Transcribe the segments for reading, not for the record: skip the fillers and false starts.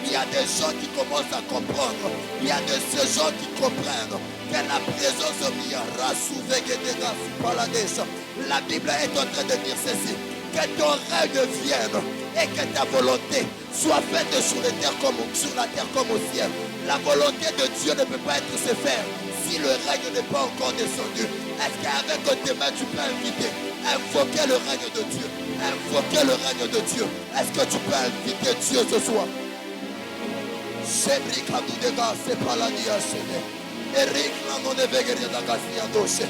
Il y a des gens qui commencent à comprendre. Il y a de ces gens qui comprennent que la présence de Mia la Bible est en train de dire ceci. Que ton règne vienne et que ta volonté soit faite sur la terre comme au ciel. La volonté de Dieu ne peut pas être se faire si le règne n'est pas encore descendu. Est-ce qu'avec tes mains tu peux inviter, invoquer le règne de Dieu, invoquer le règne de Dieu? Est-ce que tu peux inviter Dieu ce soir? C'est pas la Eric non ne vegeria da gasia doce.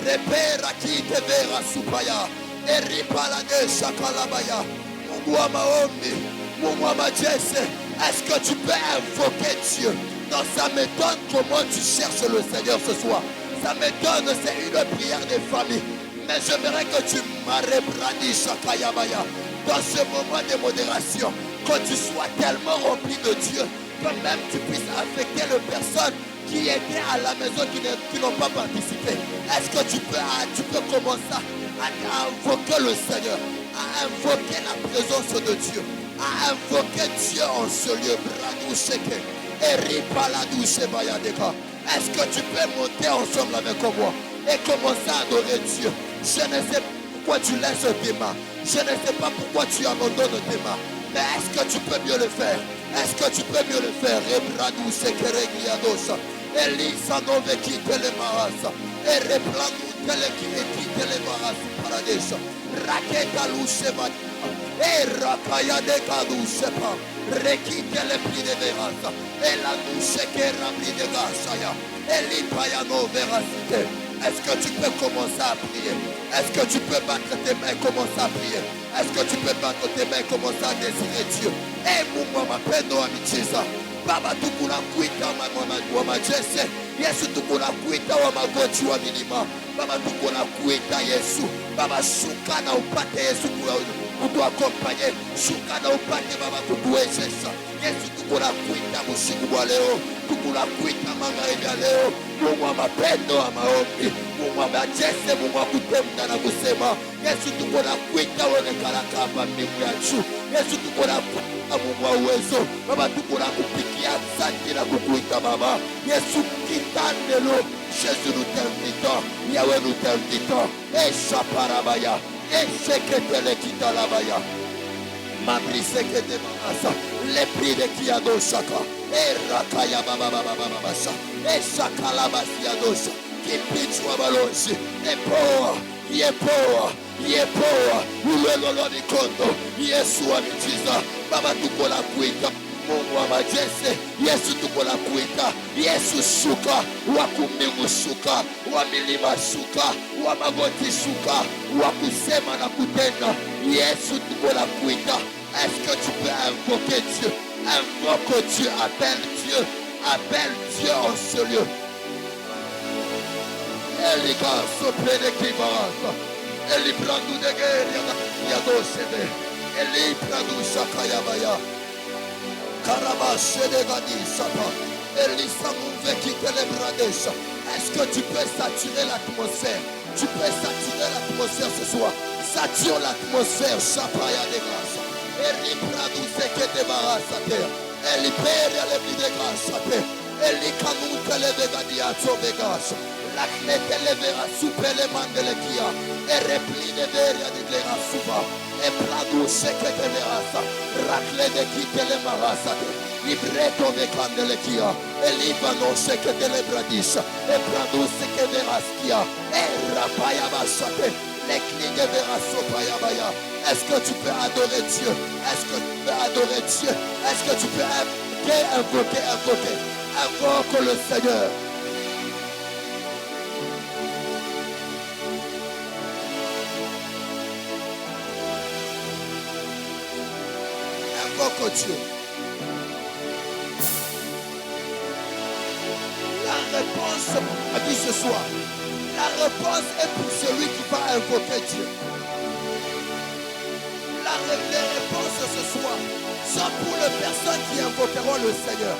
Repera qui te vera supaya. Eripaladesha kalabaya. Mungwa maombi. Mungwa majese. Est-ce que tu peux invoquer Dieu? Non, ça m'étonne comment tu cherches le Seigneur ce soir. Ça m'étonne, c'est une prière des familles. Mais j'aimerais que tu m'arrêtes kayabaya. Dans ce moment de modération, que tu sois tellement rempli de Dieu que même tu puisses affecter les personnes qui étaient à la maison, qui n'ont pas participé. Est-ce que tu peux commencer à invoquer le Seigneur, à invoquer la présence de Dieu, à invoquer Dieu en ce lieu? Est-ce que tu peux monter ensemble avec moi et commencer à adorer Dieu? Je ne sais pas pourquoi tu laisses tes mains. Je ne sais pas pourquoi tu abandonnes tes mains. Mais est-ce que tu peux mieux le faire? Est-ce que tu peux mieux le faire? Elisa nove quitte les marasa. Et replanu tele qui quitte les marasa paradesa. Raketa luseva. Et rakaya de kadusepa. Requitte les plis de verasa. Et la douce qui remplit de gasaya. Et l'ipaya no veracité. Est-ce que tu peux commencer à prier? Est-ce que tu peux battre tes mains et commencer à prier? Est-ce que tu peux battre tes mains et commencer à désirer Dieu? Et moi ma peine à michiza. Baba tukuna kuita wa majese. Yesu tukuna kuita wa magoti wa milima. Baba tukuna kuita Yesu. Baba shuka na upate Yesu kutuakompanye. Shuka na upate Baba kutuwezesha. Yesu tukuna kuita usiku wa leo. Tukuna kuita magharibi ya leo. Mungu wa mapendo wa maombi. Mungu wa majese, Mungu wa kutenda na kusema. Yesu tukuna kuita onekana hapa mbingu ya juu. Yesu tukuna kuita Mungu wa uwezo. Baba tukuna kupikia asante na kukuita Baba. Yesu kitandelo. Jésus nous t'invitons. Yahweh nous t'invitons. Et chaparabaya. Et seketele kitalabaya. Mabriseke mamasa. Les prix de Kiado Shaka. Et rakaya baba baba baba sa. Et shakalabasi adosha. Kipichwa baloshi. Et poa. Yepoa. Yepoa. Ulelo mikondo. Yesu wa michiza. Baba tuko la kuita. Mungu wa majese. Yesu tuko la kuita. Yesu shuka. Wa kumbingu shuka. Wa milima shuka. Wa magoti shuka. Wa kusema na kutenda. Yesu tuko la kuita. Est-ce que tu peux invoquer Dieu? Invoque Dieu. Appelle Dieu. Appelle Dieu en ce lieu. Elika sopre de kibarasa. Eli prandu de guerre. Yadosebe. Eli prandu shakayabaya. Karabashe de gadi sapa. Elisa mouve quitte les bradesha. Est-ce que tu peux saturer l'atmosphère? Tu peux saturer l'atmosphère ce soir. Sature l'atmosphère. Chapaya de grâce. Eli prandu seke de barasa terre. Eli pere le bli de grâce. Eli kanu tele de gadi ato de grâce. La clé te levera soupe le mandele kia. Et repli de veria de glera souba. Et pradou seke te verasa. Racle de kite le marasa. Libreto de candele kia. Et libano seke te le bradisha. Et pradou seke veraskia. Et rapaya basate. Les clés de vera sopaya baya. Est-ce que tu peux adorer Dieu? Est-ce que tu peux adorer Dieu? Est-ce que tu peux invoquer? Invoque le Seigneur. Invoque Dieu. La réponse a dit ce soir. La réponse est pour celui qui va invoquer Dieu. Les réponses ce soir sont pour les personnes qui invoqueront le Seigneur.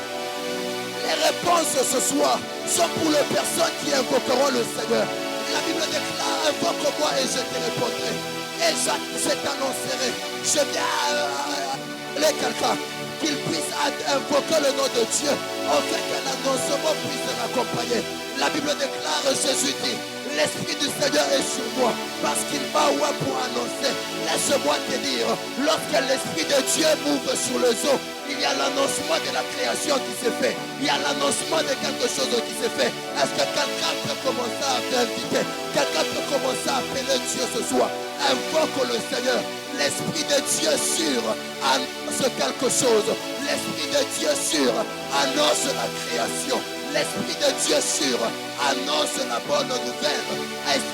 Les réponses ce soir sont pour les personnes qui invoqueront le Seigneur. La Bible déclare: invoque-moi et je te répondrai. Et je t'annoncerai. Je viens appeler quelqu'un qu'il puisse invoquer le nom de Dieu, on fait qu'un annoncement puisse l'accompagner. La Bible déclare, Jésus dit, l'Esprit du Seigneur est sur moi, parce qu'il m'a oint pour annoncer. Laisse-moi te dire, lorsque l'Esprit de Dieu m'ouvre sur les eaux, il y a l'annoncement de la création qui se fait. Il y a l'annoncement de quelque chose qui se fait. Est-ce que quelqu'un peut commencer à t'inviter? Quelqu'un peut commencer à appeler Dieu ce soir? Invoque le Seigneur. L'Esprit de Dieu sûr annonce quelque chose. L'Esprit de Dieu sûr annonce la création. L'Esprit de Dieu sûr annonce la bonne nouvelle.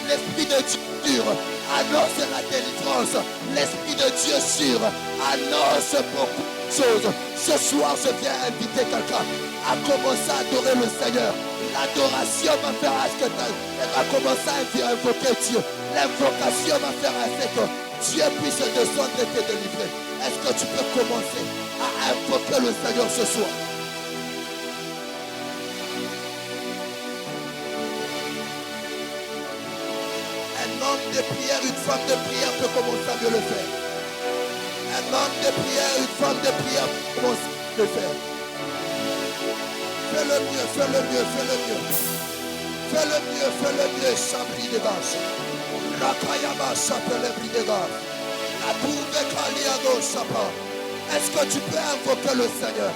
L'Esprit de Dieu sûr annonce la délivrance. L'Esprit de Dieu sûr annonce beaucoup de choses. Ce soir, je viens inviter quelqu'un à commencer à adorer le Seigneur. L'adoration va faire à ce que tu vas commencer à invoquer Dieu. L'invocation va faire à ce que Dieu puisse descendre et te délivrer. Est-ce que tu peux commencer à invoquer le Seigneur ce soir? Un homme de prière, une femme de prière peut commencer à mieux le faire. Un homme de prière, une femme de prière peut commencer à le faire. Fais le mieux, fais le mieux, fais le mieux. Fais le mieux, fais le mieux, Chabri de Gage. Rakayama Chapelebri de Gage. La tour de Kaliado Chapa. Est-ce que tu peux invoquer le Seigneur?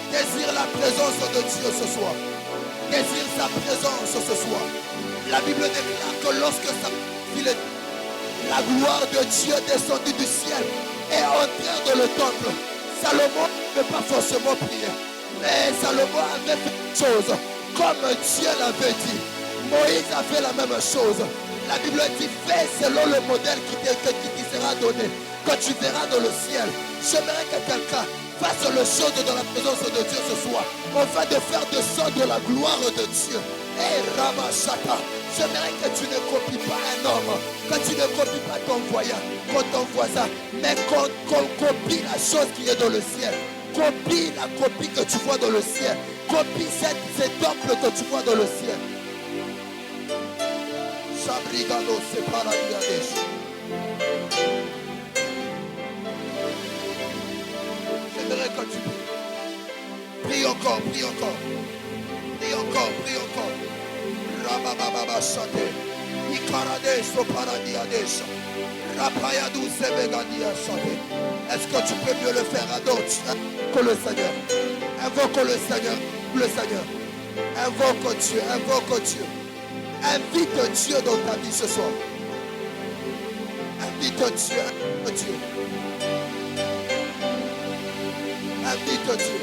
Désire la présence de Dieu ce soir. Désire sa présence ce soir. La Bible déclare que lorsque la gloire de Dieu descendue du ciel et entrée dans le temple, Salomon ne peut pas forcément prier. Mais Salomon avait fait une chose comme Dieu l'avait dit. Moïse a fait la même chose. La Bible dit, fais selon le modèle qui te sera donné, que tu verras dans le ciel. J'aimerais que quelqu'un fasse le chose dans la présence de Dieu ce soir. On va de faire descendre la gloire de Dieu. Et Ramachata, j'aimerais que tu ne copies pas un homme, que tu ne copies pas ton voisin, mais qu'on copie la chose qui est dans le ciel. Copie la copie que tu vois dans le ciel. Copie cet temple que tu vois dans le ciel. Chabrigano, c'est pas la Diadesh. J'aimerais que tu pries. Prie encore, prie encore. Prie encore, prie encore. Rabababa Shate. Ikarades au Paradiadesh. Rapayadou Sebegadia Shate. Est-ce que tu peux mieux le faire à d'autres? Invoque le Seigneur. Invoque le Seigneur. Le Seigneur. Invoque Dieu. Invoque Dieu. Invite Dieu dans ta vie ce soir. Invite Dieu. Invite Dieu. Invite Dieu.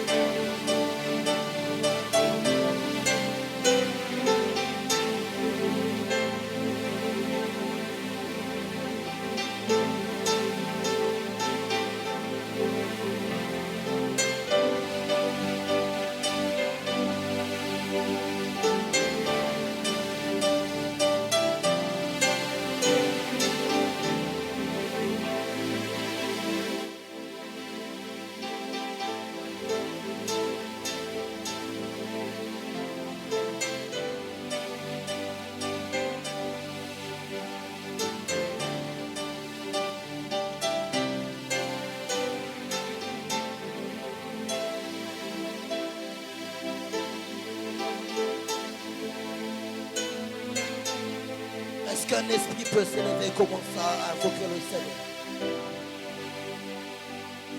Est-ce qu'un esprit peut s'élever comme ça à invoquer le Seigneur?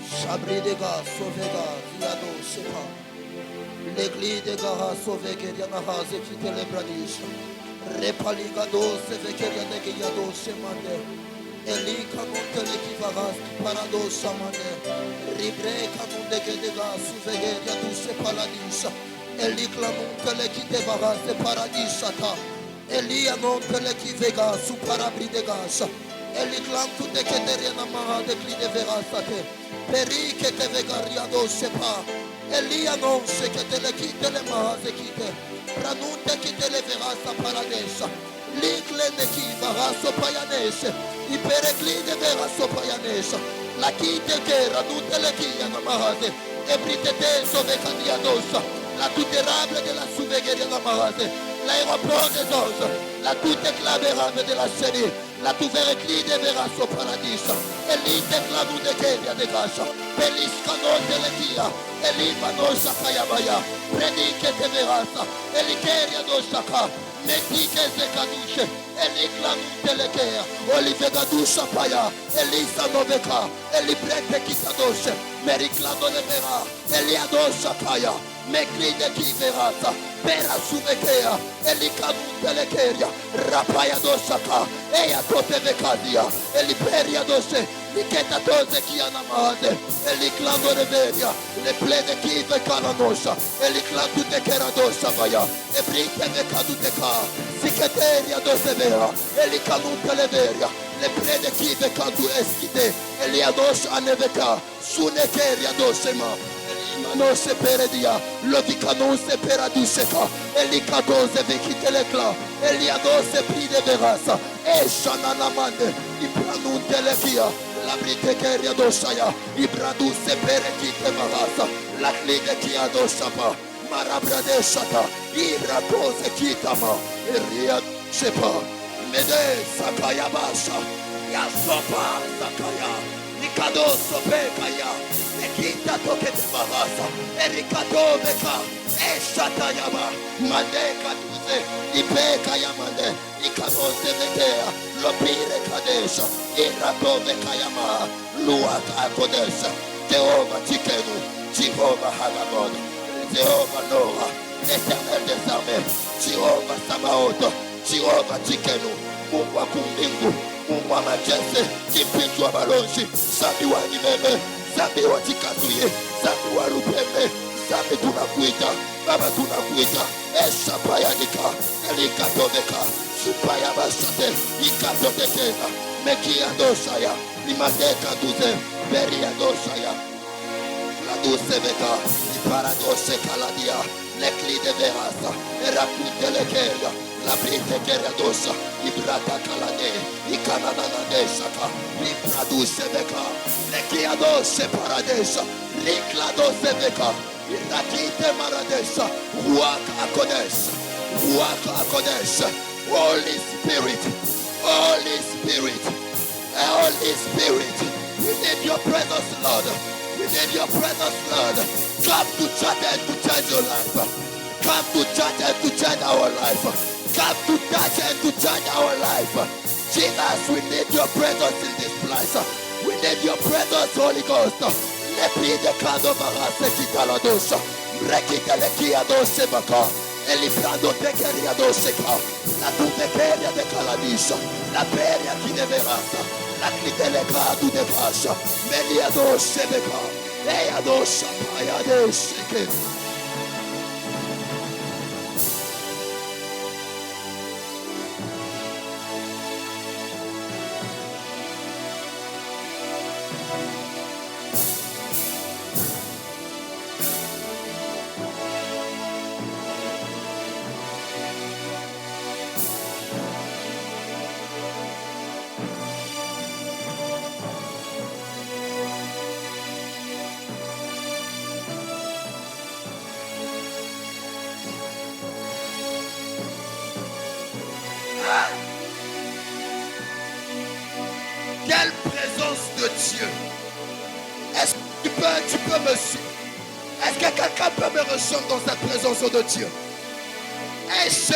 Chabri des gars, sauvé gars, Ziado, Shepa. L'église des gars, sauvé Gerianaha, Zekite le Bradish. Repaligado, Seve Geriane Gayado, Shemande. Eli Kamonte le Kivaras, Parado, Shamande. Ribre Kamonde Gedega, Suve Geriado, Shepaladisha. Eli Klamonte le Kitevaras, Paradishata. Elia non pele ki vega su parabri de gasha. Eli clan tu de keteriana maha de cli de verasate. Peri che te vegaria do sepa. Elia non se che te le kite le maha se kite. Pranunte ki te le verasa paradesha. Likle ne ki varaso payaneshe. I peregli de veraso payanesha. La kite che ranunte le ki yana maha de. E britete sove candiadosa. La tuterable de la suvegheria da mahase. L'aéroport des anges, la toute éclamérable de la chérie, la toute verreclie de Vera Soparadis, et l'idéclamou de Kéria de Gacha, Peliscano delegia, Elibano Sakayabaya, Predike de Verasa, Elikeria dosaka, Metike Zekadushe, Eliklan Telekea, Olivegadusha Paya, Elisa Noveka, Elibrete Kitadoshe, Meriklano Nevera, Eliadosha Paya, Meklide Kiverasa, Pera Suvekea, Elikanu Telekeria, Rapaya dosaka, Eya Totevekadia, Eliperia dose, Niketa Tose Kiana Maze, Eliklando Reveria, Le Plede Kive Kalanosha, Eliklandu de Keradosha Vaya, Ebrite Vekadu de Ka, Siketeria dosevera, Elikanu Televeria, Le Plede Kive Kandu Eskide, Eliadosh Aneveka, Sunekeria dosema, Manose peredia, Lovicanose peraduseka, Elikadose vekitelekla, Eliadose pride verasa, Eshananamande, Ibranun telekia, Labrite keria dosaya, Ibraduse perekite marasa, Laklide kia dosapa, Marabrade shata, Irakose kitama, Iria shepa, Mede sakaya basha, Yasopa sakaya, Nikadoso pekaya, Nekita tokete bahasa, Erikato beka, Eshatayaba, Mandeka tuze, Ipeka yamande, Ikabose vekea, Lopire kadesha, Irako vekayama, Luaka kodesha, Jehovah Tikenu, Jehovah Hagagod, Jehovah Noah, Éternel des armées, Jehovah Sabaoth, Jehovah Tikenu, Mungu wa kumbingu, Mungu wa majeshi, Kipindu wa balozi, Zambi wa nimeme, Zambi wa tikatuye, Zambi wa rupeme, Zambi tunakuita, Baba tunakuita, Eshapaya nika, Elikatoveka, Supaya basate, Ikatotekeza, Mekia dosaya, Imadeka duze, Beria dosaya, Laduseveka, Iparadose kaladia, Nekli de verasa, Erakutelekeria, La brite keredosa, Ibrata kalade, Ikananadesaka, Ibraduseveka, Nekiadose paradesa, Rikladose veka, Irakite maradesa, Ruaka akodes, Ruaka akodes, Holy Spirit, Holy Spirit, Holy Spirit, we need your presence, Lord. We need your presence, Lord. Come to church and to change your life. Come to church and to change our life. Come to church and to change our life. Jesus, we need your presence in this place. We need your presence, Holy Ghost. Lepi de kado marase kitala dosa. Rekita lekia dose baka. Elibrando tekeria doseka. La tumekeria de kaladisha. La peria ki de verasa. La cliteleka du de pasha. Melia dose beka. Eya dosa paya de seke. Quelle présence de Dieu. Est-ce que tu peux me suivre? Est-ce que quelqu'un peut me rejoindre dans cette présence de Dieu? Est-ce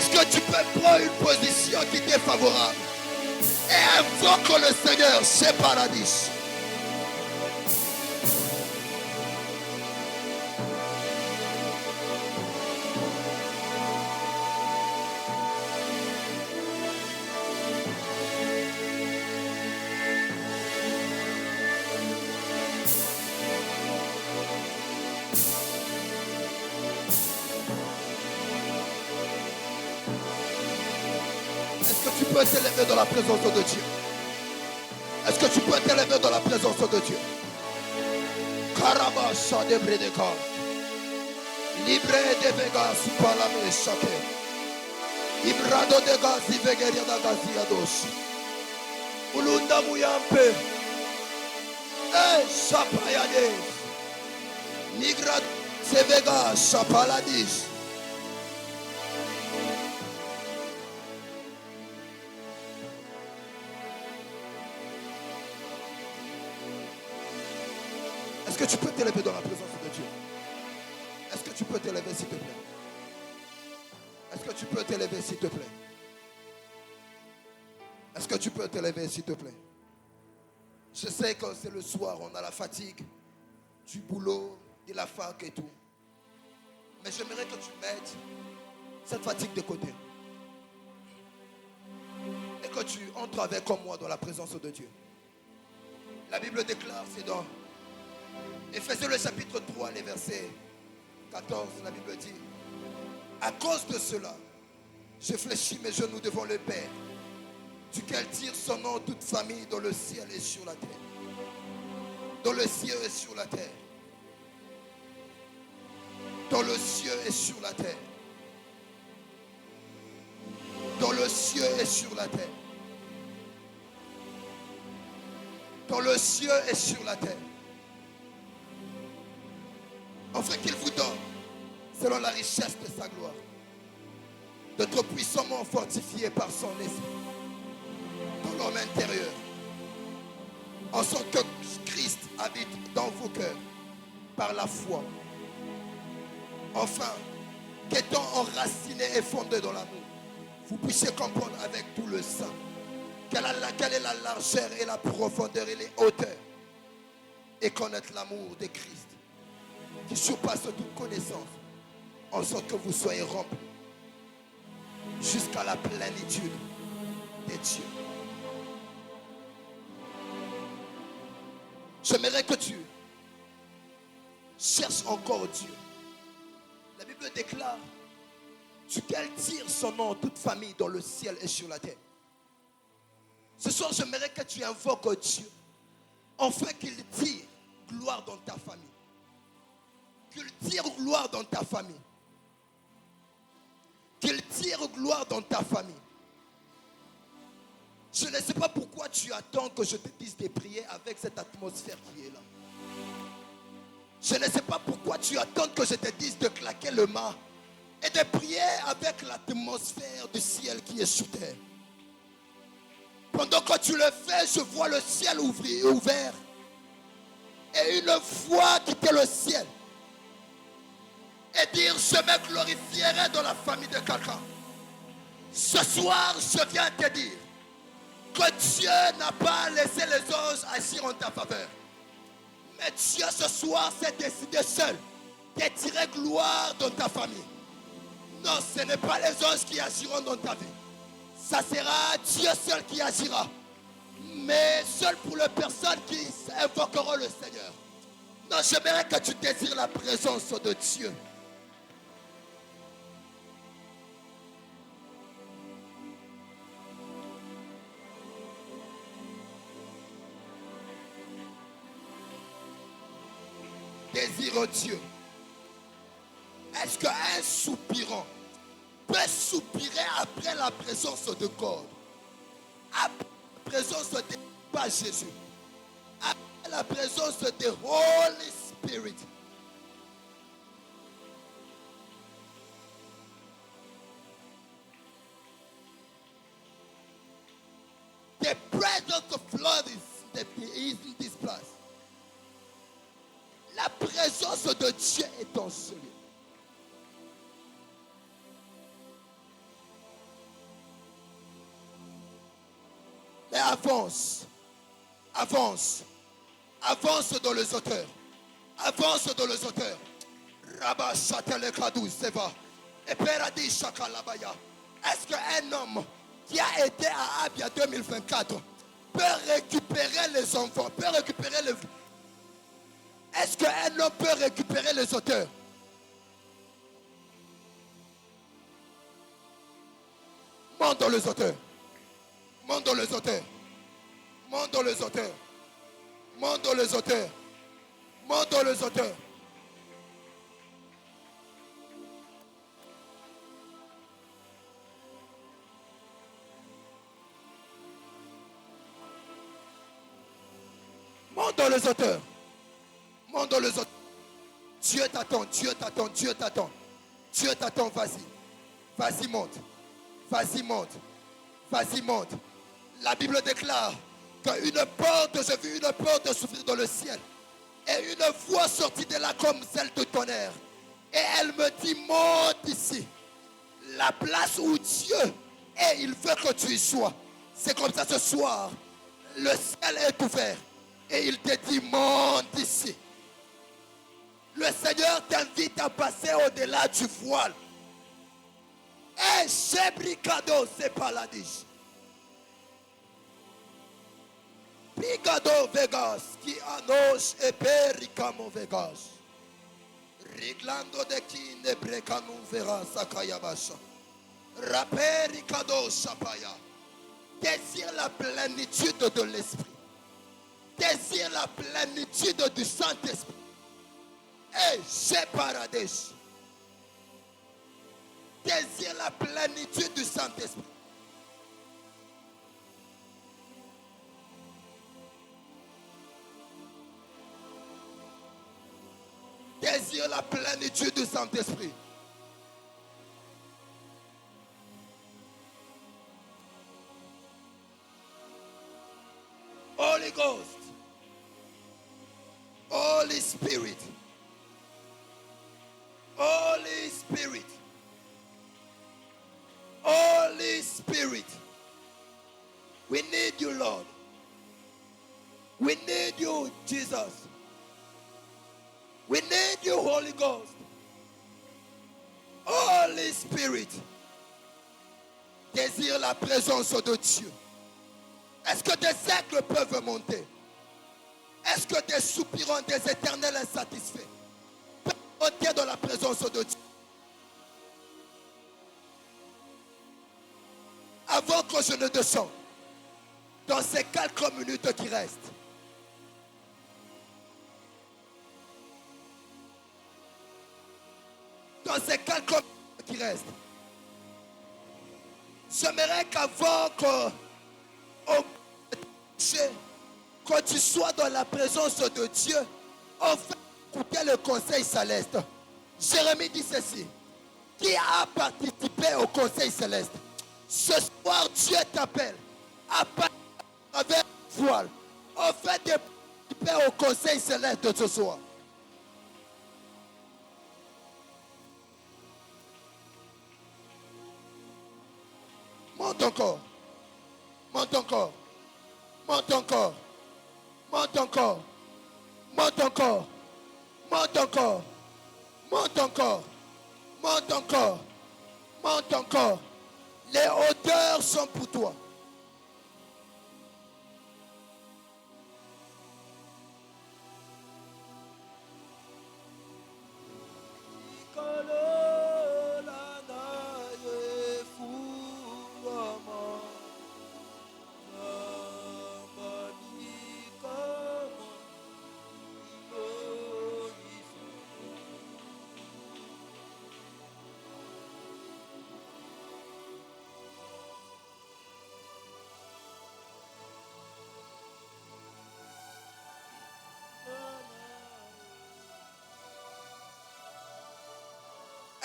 que tu peux prendre une position qui t'est favorable et invoque le Seigneur chez Paradis? Est-ce que tu peux t'élever dans la présence de Dieu? Est-ce que tu peux t'élever dans la présence de Dieu? Karabasha de Bredeka. Libre de Vegas, Palame Shake. Ibrado de Gazi, Vegeria da Gaziados. Ulunda Muyampe. Shapayades. Nigra Sevega, Shapaladis. Est-ce que tu peux t'élever dans la présence de Dieu? Est-ce que tu peux t'élever s'il te plaît? Est-ce que tu peux t'élever s'il te plaît? Est-ce que tu peux t'élever s'il te plaît? Je sais que c'est le soir, on a la fatigue du boulot, de la fac et tout. Mais j'aimerais que tu mettes cette fatigue de côté. Et que tu entres avec comme moi dans la présence de Dieu. La Bible déclare, c'est dans Éphésiens le chapitre 3, les versets 14, la Bible dit: à cause de cela, je fléchis mes genoux devant le Père, duquel tire son nom toute famille dans le ciel et sur la terre. Dans le ciel et sur la terre. Dans le ciel et sur la terre. Dans le ciel et sur la terre. Dans le ciel et sur la terre. Afin qu'il vous donne, selon la richesse de sa gloire, d'être puissamment fortifié par son esprit dans l'homme intérieur, en sorte que Christ habite dans vos cœurs par la foi. Enfin, qu'étant enracinés et fondés dans l'amour, vous puissiez comprendre avec tout le saint quelle est la largeur et la profondeur et les hauteurs, et connaître l'amour de Christ qui surpasse toute connaissance, en sorte que vous soyez remplis jusqu'à la plénitude de Dieu. J'aimerais que tu cherches encore Dieu. La Bible déclare: duquel tire son nom toute famille dans le ciel et sur la terre. Ce soir, j'aimerais que tu invoques Dieu, afin qu'il tire gloire dans ta famille. Qu'il tire gloire dans ta famille. Qu'il tire gloire dans ta famille. Je ne sais pas pourquoi tu attends que je te dise de prier avec cette atmosphère qui est là. Je ne sais pas pourquoi tu attends que je te dise de claquer le mât et de prier avec l'atmosphère du ciel qui est sous terre. Pendant que tu le fais, je vois le ciel ouvert et une voix quitter le ciel et dire: je me glorifierai dans la famille de quelqu'un. Ce soir, je viens te dire que Dieu n'a pas laissé les anges agir en ta faveur. Mais Dieu ce soir s'est décidé seul de tirer gloire dans ta famille. Non, ce n'est pas les anges qui agiront dans ta vie. Ça sera Dieu seul qui agira. Mais seul pour les personnes qui invoqueront le Seigneur. Non, j'aimerais que tu désires la présence de Dieu. Désire Dieu. Est-ce qu'un soupirant peut soupirer après la présence de God? Après la présence de pas Jésus. Après la présence de Holy Spirit. The presence of Lord is in this place. La présence de Dieu est en ce lieu. Mais avance, avance, avance dans les auteurs, avance dans les auteurs. Rabba Chatele Kadou Seva, et Peradi Chakalabaya. Est-ce qu'un homme qui a été à Abia 2024 peut récupérer les enfants, peut récupérer les... Est-ce qu'un homme peut récupérer les auteurs? Monte dans les auteurs. Monte dans les auteurs. Monte dans les auteurs. Monte dans les auteurs. Monte dans les auteurs. Monte dans les auteurs. Monte dans les auteurs. Dieu t'attend, Dieu t'attend, Dieu t'attend. Dieu t'attend, vas-y. Vas-y, monte. Vas-y, monte. Vas-y, monte. La Bible déclare qu'une porte, j'ai vu une porte s'ouvrir dans le ciel. Et Et une voix sortit de là comme celle de tonnerre. Et elle me dit, monte ici. La place où Dieu est, il veut que tu y sois. C'est comme ça ce soir. Le ciel est ouvert. Et il te dit, monte ici. Le Seigneur t'invite à passer au-delà du voile. Et Shebrikado, c'est pas la diche. Pigado Vegas, qui annonce et pericamo Vegas. Riglando de qui ne brecanu vera sakayabasha. Rapericado Shapaya. Désire la plénitude de l'esprit. Désire la plénitude du Saint-Esprit. Et j'ai paradis. Désire la plénitude du Saint-Esprit. Désire la plénitude du Saint-Esprit. Holy Ghost. Holy Spirit. Holy Spirit. Holy Spirit. We need you, Lord. We need you, Jesus. We need you, Holy Ghost. Holy Spirit. Désire la présence de Dieu. Est-ce que des siècles peuvent monter? Est-ce que des soupirants des éternels insatisfaits peuvent monter dans la présence de Dieu? Avant que je ne descende, dans ces quelques minutes qui restent, dans ces quelques minutes qui restent, j'aimerais qu'avant que tu sois dans la présence de Dieu, on fait écouter le conseil céleste. Jérémie dit ceci: qui a participé au conseil céleste? Ce soir, Dieu t'appelle à partir avec voile. On fait participer au conseil céleste de ce soir. Monte encore. Monte encore. Monte encore. Monte encore. Monte encore. Monte encore. Monte encore. Monte encore. Monte encore. Les hauteurs sont pour toi.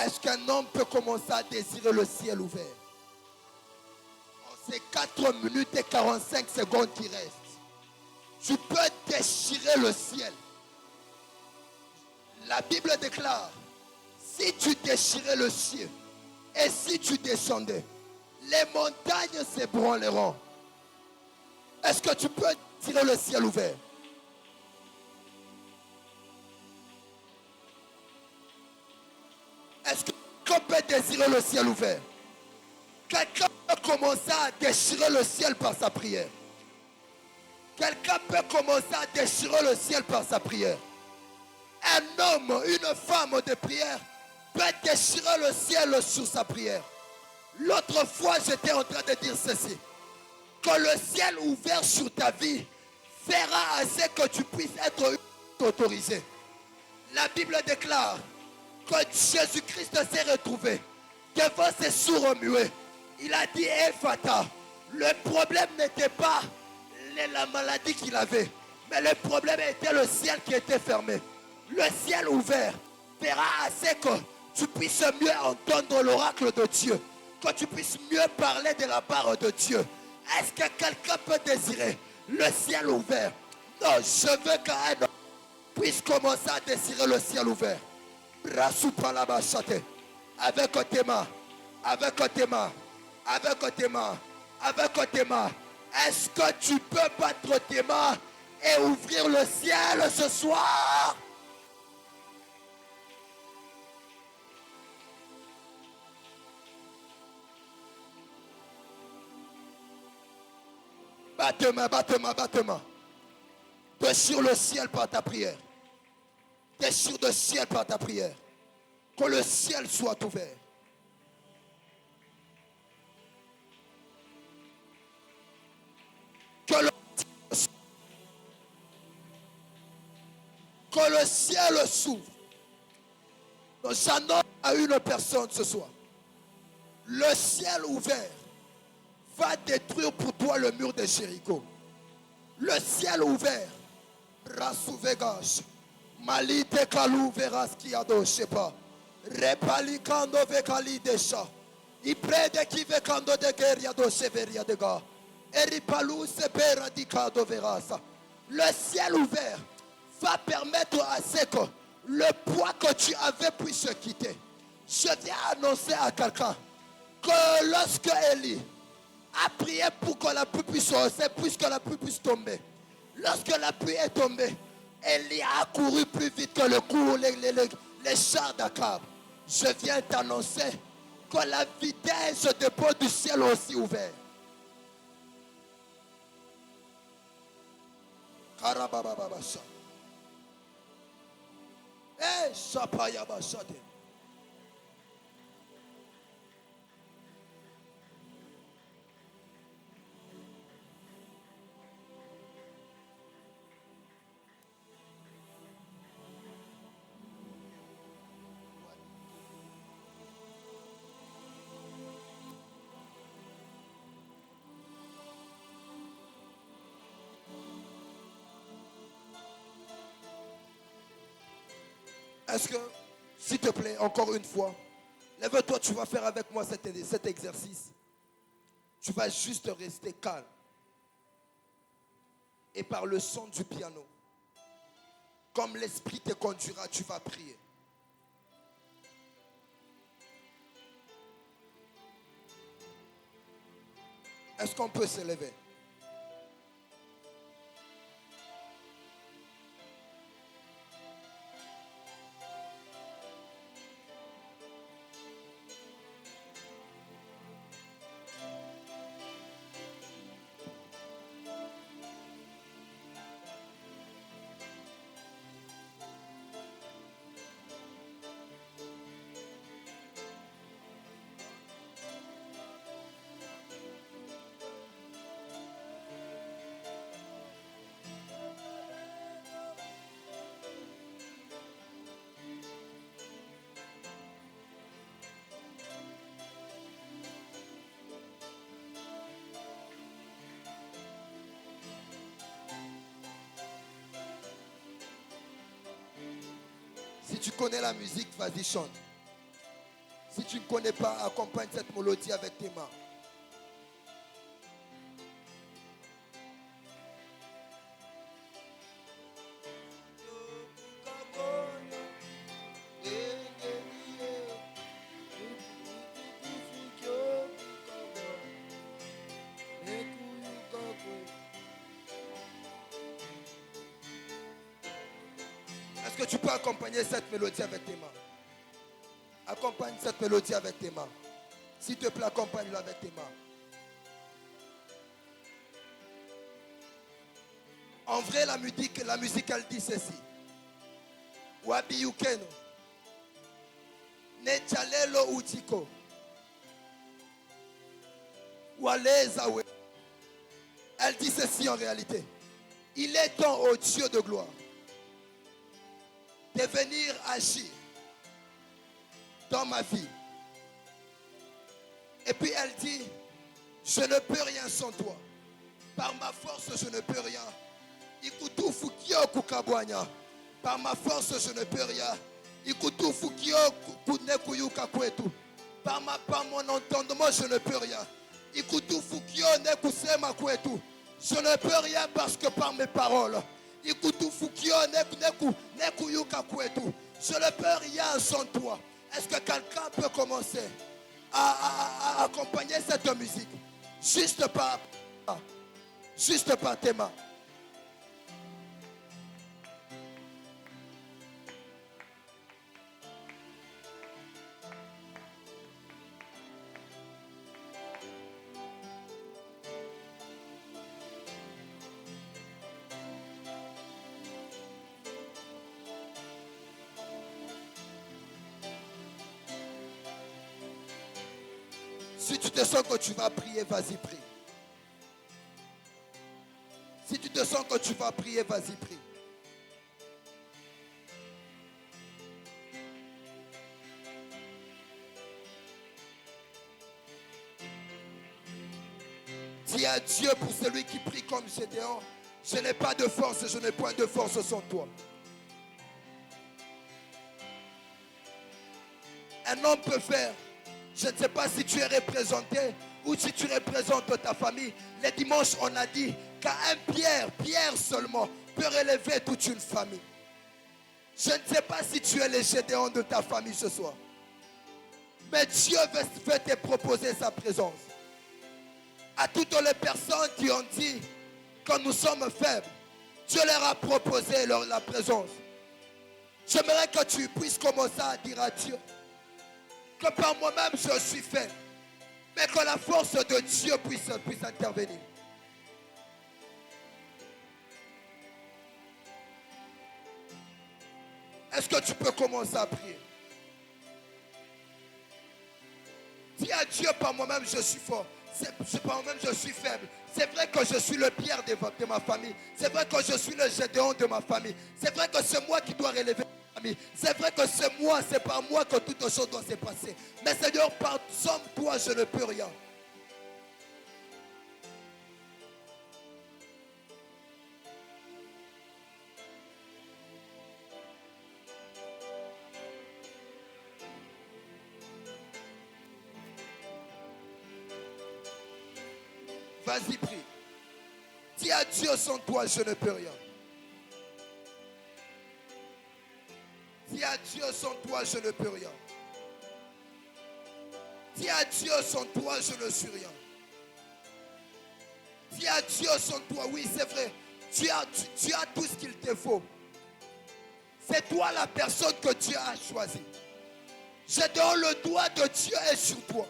Est-ce qu'un homme peut commencer à désirer le ciel ouvert? En ces 4 minutes et 45 secondes qui restent, tu peux déchirer le ciel. La Bible déclare, si tu déchirais le ciel et si tu descendais, les montagnes s'ébranleront. Est-ce que tu peux tirer le ciel ouvert? Est-ce que quelqu'un peut désirer le ciel ouvert? Quelqu'un peut commencer à déchirer le ciel par sa prière. Quelqu'un peut commencer à déchirer le ciel par sa prière. Un homme, une femme de prière peut déchirer le ciel sur sa prière. L'autre fois, j'étais en train de dire ceci: que le ciel ouvert sur ta vie fera assez que tu puisses être autorisé. La Bible déclare que Jésus-Christ s'est retrouvé devant ses sourds muets. Il a dit Ephata. Le problème n'était pas la maladie qu'il avait, mais le problème était le ciel qui était fermé. Le ciel ouvert fera assez que tu puisses mieux entendre l'oracle de Dieu, que tu puisses mieux parler de la part de Dieu. Est-ce que quelqu'un peut désirer le ciel ouvert? Non, je veux qu'un homme puisse puisse commencer à désirer le ciel ouvert. Avec tes mains, avec tes mains, avec tes mains, avec tes mains. Est-ce que tu peux battre tes mains et ouvrir le ciel ce soir? Batte-main, batte-main, batte-main. Déchire le ciel par ta prière. Déchire le ciel par ta prière. Que le ciel soit ouvert. Que le ciel s'ouvre. Donc j'annonce à une personne ce soir. Le ciel ouvert va détruire pour toi le mur de Jéricho. Le ciel ouvert. Rasouvegash. Malite kalou veras qui adoshe pas. Repalikando vekali desha. Iprede ki vekando de guerre adoshe veria de gars. Eripalou sepera di kado verasa. Le ciel ouvert va permettre à ce que le poids que tu avais puisse se quitter. Je viens annoncer à quelqu'un que lorsque Élie a prié pour que la pluie puisse rosser, puisque la pluie puisse tomber. Lorsque la pluie est tombée, Élie a couru plus vite que le cours, les chars d'Akab. Je viens t'annoncer que la vitesse se dépose du ciel aussi ouvert. Karabababasha. Eh, Shapayabashate. Est-ce que, s'il te plaît, encore une fois, lève-toi, tu vas faire avec moi cet exercice. Tu vas juste rester calme. Et par le son du piano, comme l'Esprit te conduira, tu vas prier. Est-ce qu'on peut se lever? Si tu connais la musique, vas-y, chante. Si tu ne connais pas, accompagne cette mélodie avec tes mains. Est-ce que tu peux accompagner cette mélodie avec tes mains? Accompagne cette mélodie avec tes mains. S'il te plaît, accompagne-la avec tes mains. En vrai, la musique, elle dit ceci. Wabi Yukeno. Nechalelo Utiko. Walezawe. Elle dit ceci en réalité. Il est temps au Dieu de gloire de venir agir dans ma vie. Et puis elle dit, je ne peux rien sans toi. Par ma force, je ne peux rien. Ikutu fukio kukabwanya. Par ma force, je ne peux rien. Ikutu fukio kunekuyuka kwetu. Par mon entendement, je ne peux rien. Ikutu fukio nekusema kwetu. Je ne peux rien parce que par mes paroles, Je ne peux rien sans toi. Est-ce que quelqu'un peut commencer à accompagner cette musique juste par tes mains? Si tu te sens que tu vas prier, vas-y, prie. Si tu te sens que tu vas prier, vas-y, prie. Dis à Dieu pour celui qui prie comme Gédéon, je n'ai pas de force, je n'ai point de force sans toi. Un homme peut faire. Je ne sais pas si tu es représenté ou si tu représentes ta famille. Les dimanches, on a dit qu'un Pierre seulement, peut relever toute une famille. Je ne sais pas si tu es le Gédéon de ta famille ce soir. Mais Dieu veut te proposer sa présence. À toutes les personnes qui ont dit que nous sommes faibles, Dieu leur a proposé la présence. J'aimerais que tu puisses commencer à dire à Dieu que par moi-même je suis faible, mais que la force de Dieu puisse intervenir. Est-ce que tu peux commencer à prier? Dis à Dieu, par moi-même je suis fort. Par moi-même je suis faible. C'est vrai que je suis le Pierre de ma famille. C'est vrai que je suis le Gédéon de ma famille. C'est vrai que c'est moi qui dois relever ma famille. C'est vrai que c'est moi, c'est par moi que toute chose doit se passer. Mais Seigneur, sans toi je ne peux rien. Vas-y, prie. Dis à Dieu, sans toi, je ne peux rien. Dis à Dieu, sans toi, je ne peux rien. Dis à Dieu, sans toi, je ne suis rien. Dis à Dieu, sans toi, oui, c'est vrai. Tu as tout ce qu'il te faut. C'est toi la personne que Dieu a choisie. Je donne le doigt de Dieu est sur toi.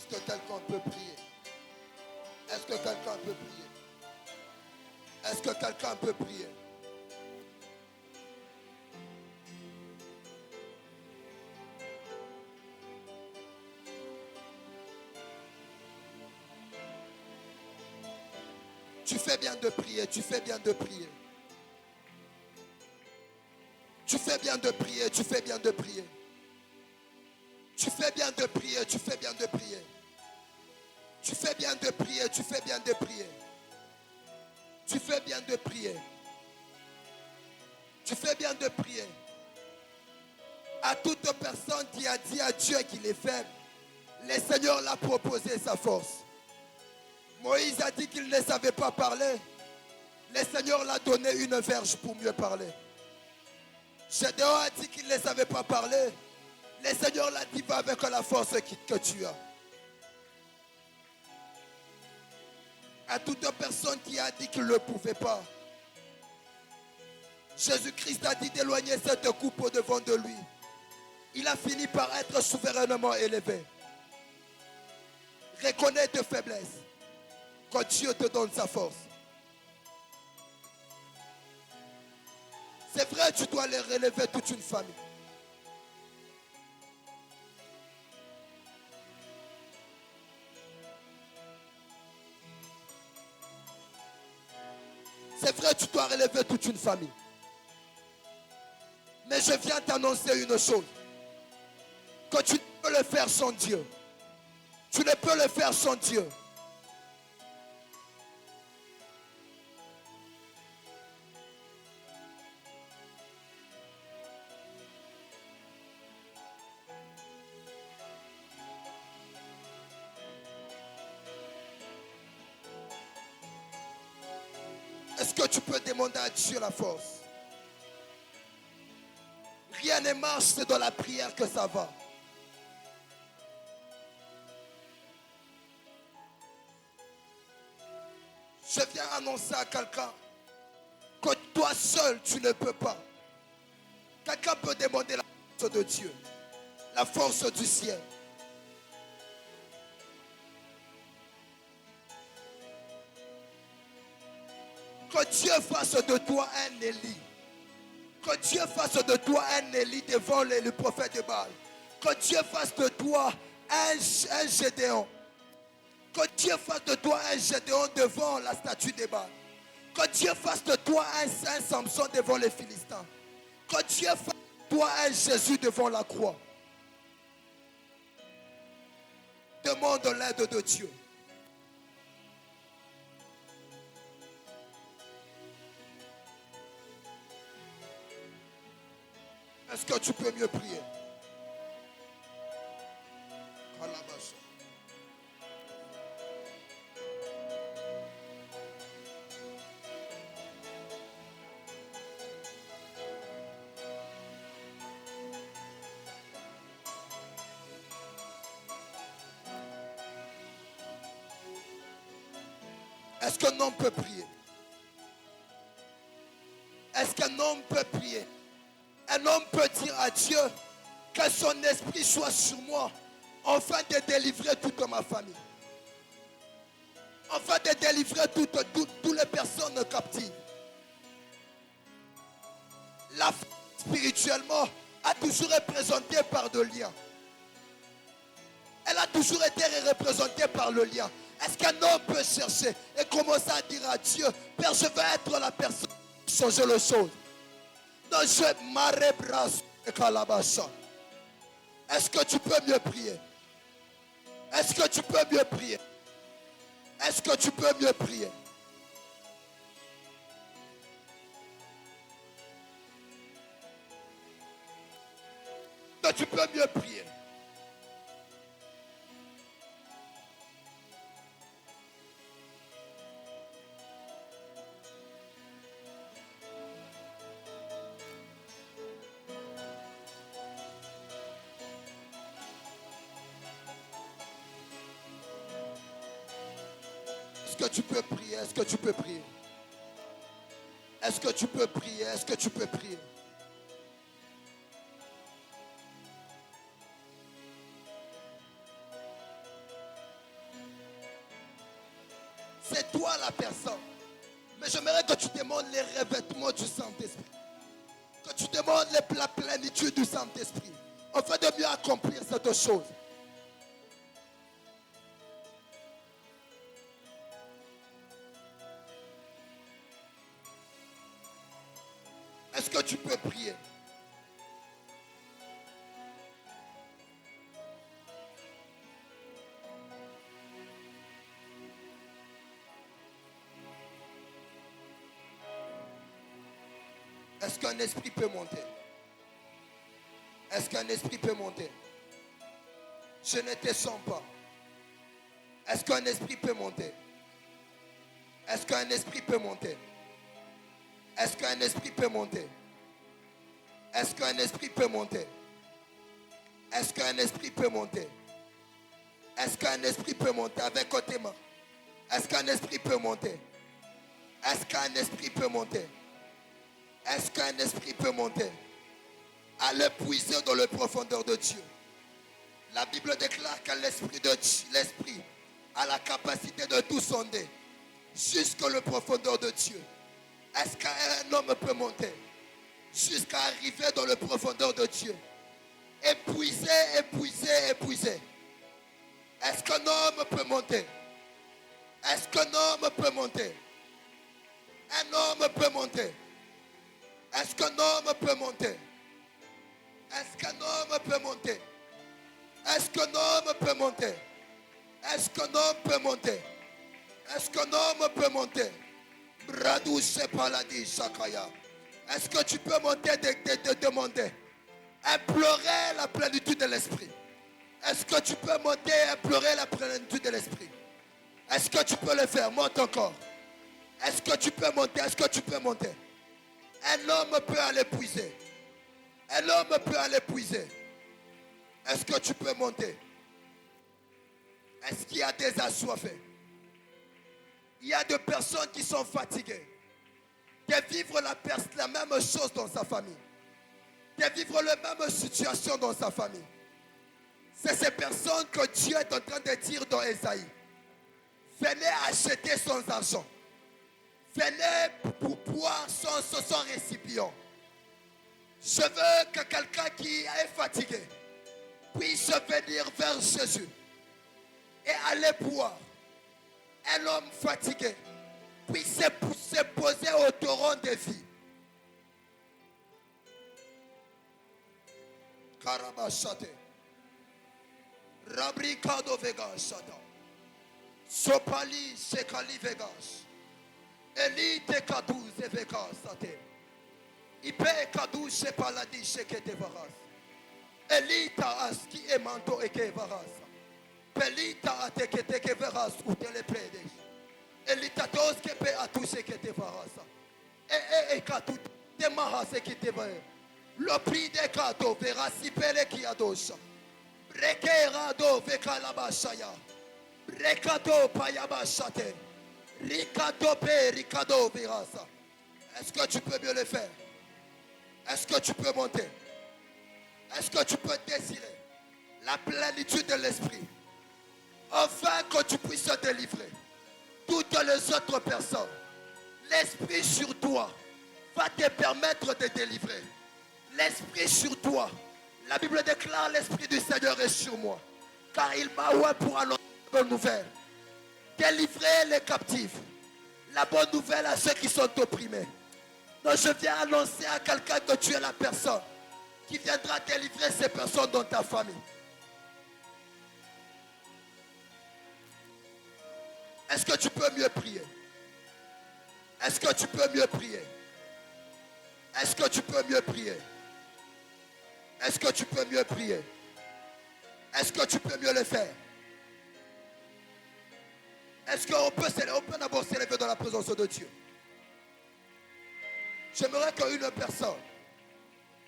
Est-ce que quelqu'un peut prier? Est-ce que quelqu'un peut prier? Est-ce que quelqu'un peut prier? Tu fais bien de prier, tu fais bien de prier. Tu fais bien de prier, tu fais bien de prier. Tu fais bien de prier, tu fais bien de prier. Tu fais bien de prier, tu fais bien de prier. Tu fais bien de prier. Tu fais bien de prier. À toute personne qui a dit à Dieu qu'il est faible, le Seigneur l'a proposé sa force. Moïse a dit qu'il ne savait pas parler. Le Seigneur l'a donné une verge pour mieux parler. Gédéon a dit qu'il ne savait pas parler. Le Seigneur l'a dit, va avec la force que tu as. À toute personne qui a dit qu'il ne le pouvait pas, Jésus-Christ a dit d'éloigner cette coupe devant de lui. Il a fini par être souverainement élevé. Reconnais tes faiblesses. Quand Dieu te donne sa force. C'est vrai, tu dois les relever toute une famille. C'est vrai, tu dois relever toute une famille. Mais je viens t'annoncer une chose. Que tu ne peux le faire sans Dieu. Tu ne peux le faire sans Dieu. Est-ce que tu peux demander à Dieu la force? Rien ne marche, c'est dans la prière que ça va. Je viens annoncer à quelqu'un que toi seul, tu ne peux pas. Quelqu'un peut demander la force de Dieu, la force du ciel. Que Dieu fasse de toi un Élie. Que Dieu fasse de toi un Élie devant le prophète de Baal. Que Dieu fasse de toi un Gédéon. Que Dieu fasse de toi un Gédéon devant la statue de Baal. Que Dieu fasse de toi un Samson devant les Philistins. Que Dieu fasse de toi un Jésus devant la croix. Demande l'aide de Dieu. Est-ce que tu peux mieux prier? Est-ce qu'un homme peut prier? Est-ce qu'un homme peut prier? Un homme peut dire à Dieu que son esprit soit sur moi, afin de délivrer toute ma famille, afin de délivrer toutes les personnes captives. La femme spirituellement a toujours été représentée par le lien. Elle a toujours été représentée par le lien. Est-ce qu'un homme peut chercher et commencer à dire à Dieu, Père, je vais être la personne qui change les choses? Non, je m'arrêterai et calabasha. Est-ce que tu peux mieux prier? Est-ce que tu peux mieux prier? Est-ce que tu peux mieux prier? Est-ce que tu peux mieux prier? Est-ce que tu peux prier? Est-ce que tu peux prier? Est-ce que tu peux prier? Est-ce que tu peux prier? C'est toi la personne. Mais j'aimerais que tu demandes les revêtements du Saint-Esprit. Que tu demandes la plénitude du Saint-Esprit. Afin de mieux accomplir cette chose. Est-ce que tu peux prier? Est-ce qu'un esprit peut monter? Est-ce qu'un esprit peut monter? Je ne te sens pas. Est-ce qu'un esprit peut monter? Est-ce qu'un esprit peut monter? Est-ce qu'un esprit peut monter? Est-ce qu'un esprit peut monter? Est-ce qu'un esprit peut monter? Est-ce qu'un esprit peut monter avec côté main? Est-ce qu'un esprit peut monter? Est-ce qu'un esprit peut monter? Est-ce qu'un esprit peut monter? Allez puiser dans les profondeurs de Dieu. La Bible déclare que l'esprit a la capacité de tout sonder jusqu'à la profondeur de Dieu. Est-ce qu'un homme peut monter jusqu'à arriver dans les profondeurs de Dieu? Épuiser, épuiser, épuiser. Est-ce qu'un homme peut monter? Est-ce qu'un homme peut monter? Un homme peut monter. Est-ce qu'un homme peut monter? Est-ce qu'un homme peut monter? Est-ce qu'un homme peut monter? Est-ce qu'un homme peut monter? Est-ce qu'un homme peut monter? Bradouche Paladi Shakaya. Est-ce que tu peux monter de demander? Implorer la plénitude de l'esprit. Est-ce que tu peux monter et implorer la plénitude de l'esprit? Est-ce que tu peux le faire? Monte encore. Est-ce que tu peux monter? Est-ce que tu peux monter? Un homme peut aller puiser. Un homme peut aller puiser. Est-ce que tu peux monter? Est-ce qu'il y a des assoiffés? Il y a des personnes qui sont fatiguées de vivre la même chose dans sa famille, de vivre la même situation dans sa famille. C'est ces personnes que Dieu est en train de dire dans Ésaïe. Venez acheter son argent. Venez pour boire son récipient. Je veux que quelqu'un qui est fatigué puisse venir vers Jésus et aller boire. Un homme fatigué puisse se poser au torrent de vie. Karabashate. Rabrikado Vegas. Sopali Shekali Vegas. Elite Kadou Vegas. Ipe Kadou Shepaladi Shekete Varas. Elita Aski Emanto Eke Varas. Pelita Atekete Ke Varas ou Telepredes. Elita Toske Pe Atuse Kete Varas. E Katu de Mahase Kite Varas. Le prix de Kato Verasi Pele Kiadosha. Rekerado Vekalabashaya. Rekato Payabashate. Rikato Pe Rikado Virasa. Est-ce que tu peux mieux le faire? Est-ce que tu peux monter? Est-ce que tu peux désirer la plénitude de l'esprit afin que tu puisses te délivrer? Toutes les autres personnes, l'esprit sur toi va te permettre de délivrer. L'esprit sur toi. La Bible déclare l'esprit du Seigneur est sur moi. Car il m'a oint pour annoncer la bonne nouvelle. Délivrer les captifs. La bonne nouvelle à ceux qui sont opprimés. Donc je viens annoncer à quelqu'un que tu es la personne qui viendra délivrer ces personnes dans ta famille. Est-ce que tu peux mieux prier? Est-ce que tu peux mieux prier? Est-ce que tu peux mieux prier? Est-ce que tu peux mieux prier? Est-ce que tu peux mieux le faire? Est-ce qu'on peut d'abord s'élever dans la présence de Dieu? J'aimerais qu'une personne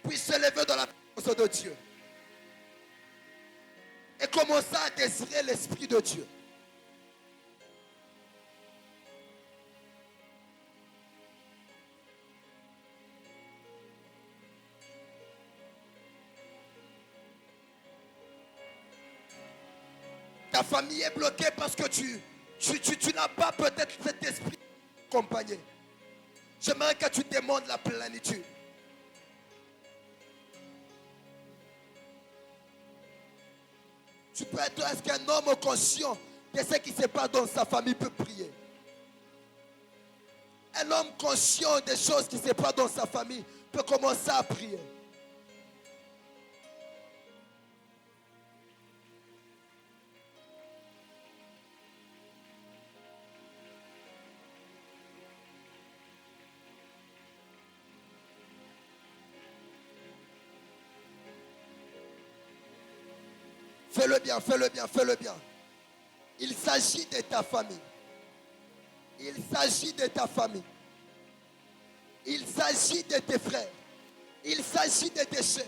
puisse s'élever dans la présence de Dieu et commencer à désirer l'Esprit de Dieu. Ta famille est bloquée parce que tu n'as pas peut-être cet esprit accompagné. J'aimerais que tu demandes la plénitude. Tu peux être, est-ce qu'un homme conscient de ce qui se passe dans sa famille peut prier? Un homme conscient des choses qui se passent dans sa famille peut commencer à prier. Fais-le bien, fais-le bien, fais-le bien. Il s'agit de ta famille. Il s'agit de ta famille. Il s'agit de tes frères. Il s'agit de tes chefs.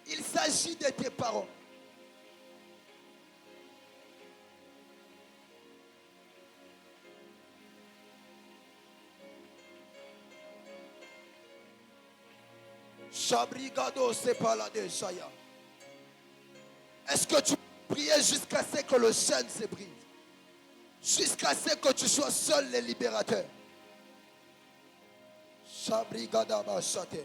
Il s'agit de tes parents. Shabrigado Sepaladeshaya. Est-ce que tu priais jusqu'à ce que le chaîne se brise? Jusqu'à ce que tu sois seul le libérateur. Shabrigada Bashate.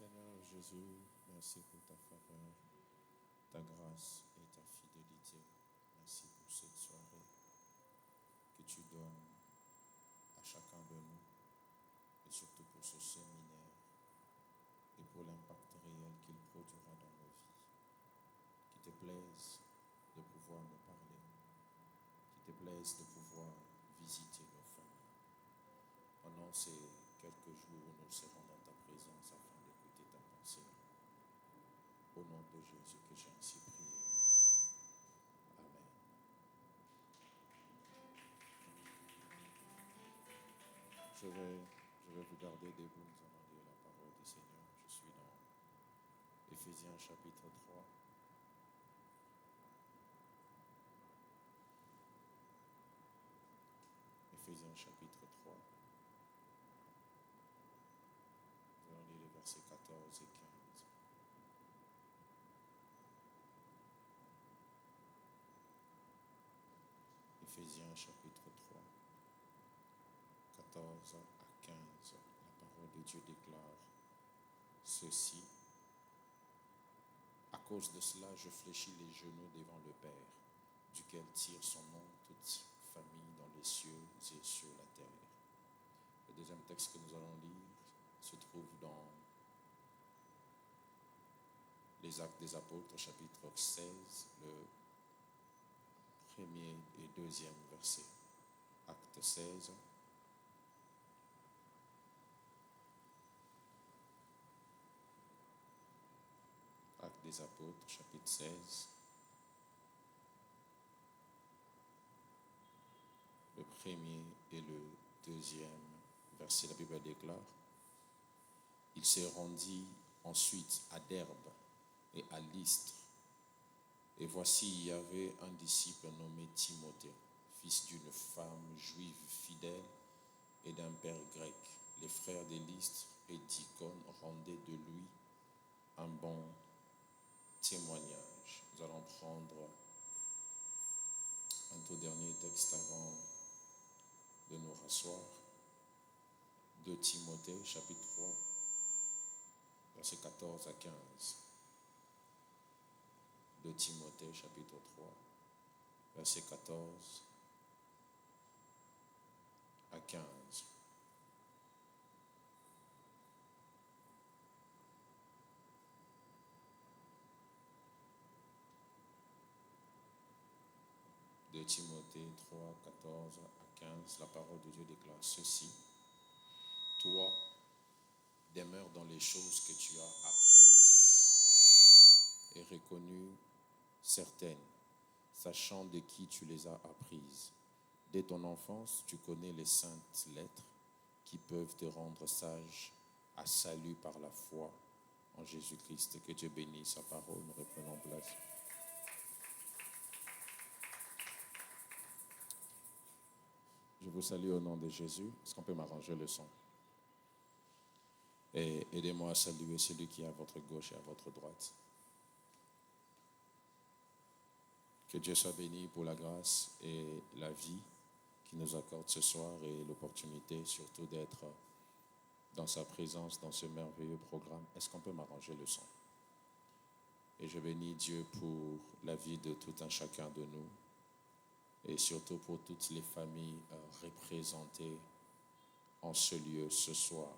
Seigneur Jésus, merci pour ta faveur, ta grâce et ta fidélité. Merci pour cette soirée que tu donnes à chacun de nous et surtout pour ce séminaire et pour l'impact réel qu'il produira dans nos vies. Qu'il te plaise de pouvoir nous parler, qu'il te plaise de pouvoir visiter nos familles. Pendant ces quelques jours où nous serons dans ta présence afin d'écouter ta pensée. Au nom de Jésus que j'ai ainsi prié. Amen. Je vais vous garder debout, nous allons lire la parole du Seigneur. Je suis dans Éphésiens chapitre 3. Éphésiens chapitre 3. Nous allons lire les versets 14 et 15. Éphésiens chapitre 3, 14 à 15. La parole de Dieu déclare ceci. À cause de cela, je fléchis les genoux devant le Père, duquel tire son nom toute famille dans les cieux et sur la terre. Le deuxième texte que nous allons lire se trouve dans les Actes des Apôtres, chapitre 16, le premier et deuxième verset. Acte 16. Actes des Apôtres, chapitre 16. Le premier et le deuxième verset, la Bible déclare: il se rendit ensuite à Derbe et à Lystre. Et voici, il y avait un disciple nommé Timothée, fils d'une femme juive fidèle et d'un père grec. Les frères de Lystre et d'Icône rendaient de lui un bon témoignage. Nous allons prendre un tout dernier texte avant de nous rasseoir. 2 Timothée, chapitre 3, versets 14 à 15. 2 Timothée, chapitre 3, versets 14 à 15. De Timothée 3, 14 à 15, la parole de Dieu déclare ceci. Toi, demeure dans les choses que tu as apprises et reconnues certaines, sachant de qui tu les as apprises. Dès ton enfance, tu connais les saintes lettres qui peuvent te rendre sage à salut par la foi en Jésus-Christ. Que Dieu bénisse sa parole. Nous reprenons place. Je vous salue au nom de Jésus. Est-ce qu'on peut m'arranger le son? Et aidez-moi à saluer celui qui est à votre gauche et à votre droite. Que Dieu soit béni pour la grâce et la vie qu'il nous accorde ce soir et l'opportunité surtout d'être dans sa présence, dans ce merveilleux programme. Est-ce qu'on peut m'arranger le son? Et je bénis Dieu pour la vie de tout un chacun de nous et surtout pour toutes les familles représentées en ce lieu ce soir.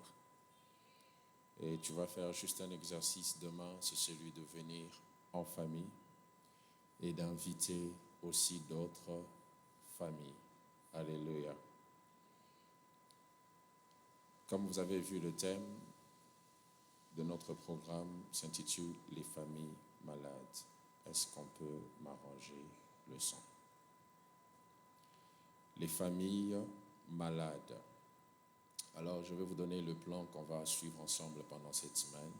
Et tu vas faire juste un exercice demain, c'est celui de venir en famille et d'inviter aussi d'autres familles. Alléluia. Comme vous avez vu, le thème de notre programme s'intitule « Les familles malades ». Est-ce qu'on peut m'arranger le son? Les familles malades. Alors, je vais vous donner le plan qu'on va suivre ensemble pendant cette semaine.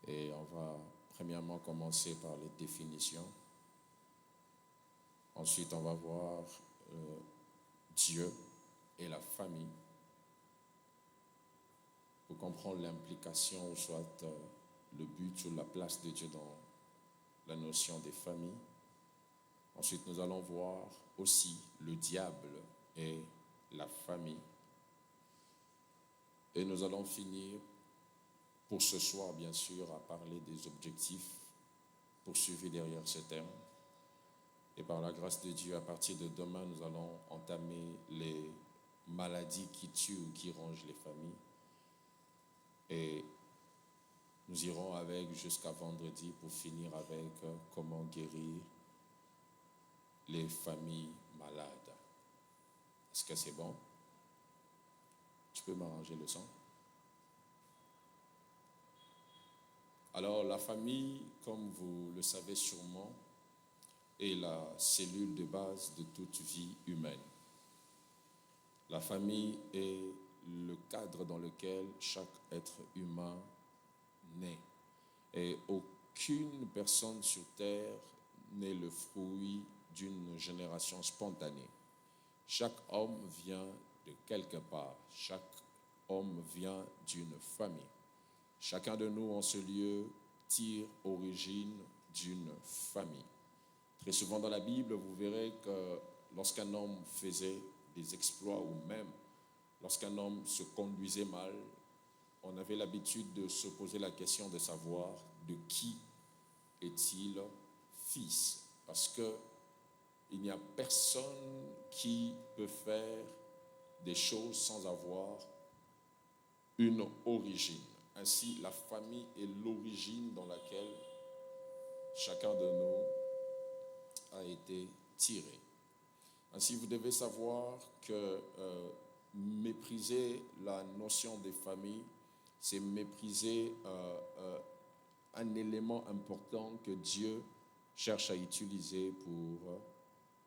Et on va premièrement commencer par les définitions. Ensuite, on va voir Dieu et la famille pour comprendre l'implication ou soit le but ou la place de Dieu dans la notion des familles. Ensuite, nous allons voir aussi le diable et la famille. Et nous allons finir pour ce soir, bien sûr, à parler des objectifs poursuivis derrière ce thème. Et par la grâce de Dieu, à partir de demain, nous allons entamer les maladies qui tuent ou qui rongent les familles. Et nous irons avec jusqu'à vendredi pour finir avec comment guérir les familles malades. Est-ce que c'est bon? Tu peux m'arranger le son? Alors, la famille, comme vous le savez sûrement, est la cellule de base de toute vie humaine. La famille est le cadre dans lequel chaque être humain naît. Et aucune personne sur terre n'est le fruit d'une génération spontanée. Chaque homme vient de quelque part. Chaque homme vient d'une famille. Chacun de nous en ce lieu tire origine d'une famille. Très souvent dans la Bible, vous verrez que lorsqu'un homme faisait des exploits ou même lorsqu'un homme se conduisait mal, on avait l'habitude de se poser la question de savoir de qui est-il fils. Parce qu'il n'y a personne qui peut faire des choses sans avoir une origine. Ainsi, la famille est l'origine dans laquelle chacun de nous a été tiré. Ainsi, vous devez savoir que mépriser la notion des familles, c'est mépriser un élément important que Dieu cherche à utiliser pour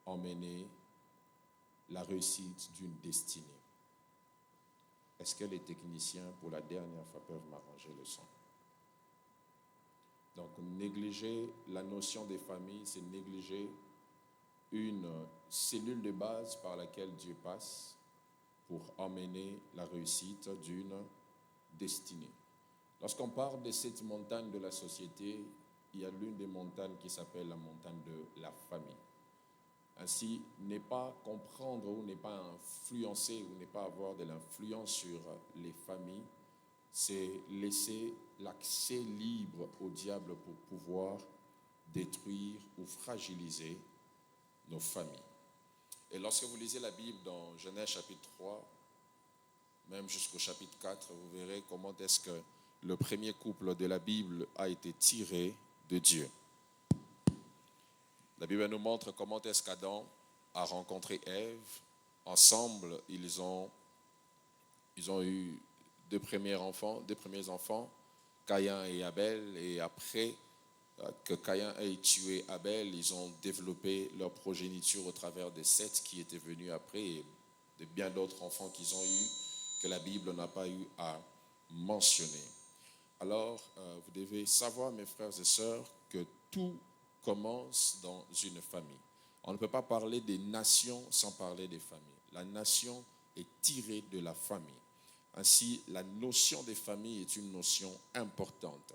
emmener la réussite d'une destinée. Est-ce que les techniciens, pour la dernière fois, peuvent m'arranger le son? Donc, négliger la notion des familles, c'est négliger une cellule de base par laquelle Dieu passe pour emmener la réussite d'une destinée. Lorsqu'on parle de cette montagne de la société, il y a l'une des montagnes qui s'appelle la montagne de la famille. Ainsi, n'est pas comprendre ou n'est pas influencer ou n'est pas avoir de l'influence sur les familles, c'est laisser l'accès libre au diable pour pouvoir détruire ou fragiliser nos familles. Et lorsque vous lisez la Bible dans Genèse chapitre 3, même jusqu'au chapitre 4, vous verrez comment est-ce que le premier couple de la Bible a été tiré de Dieu. La Bible nous montre comment est-ce qu'Adam a rencontré Ève. Ensemble, ils ont eu deux premiers enfants, Caïn et Abel. Et après que Caïn ait tué Abel, ils ont développé leur progéniture au travers de Seth qui était venu après et de bien d'autres enfants qu'ils ont eus que la Bible n'a pas eu à mentionner. Alors, vous devez savoir, mes frères et sœurs, que tout commence dans une famille. On ne peut pas parler des nations sans parler des familles. La nation est tirée de la famille. Ainsi, la notion des familles est une notion importante.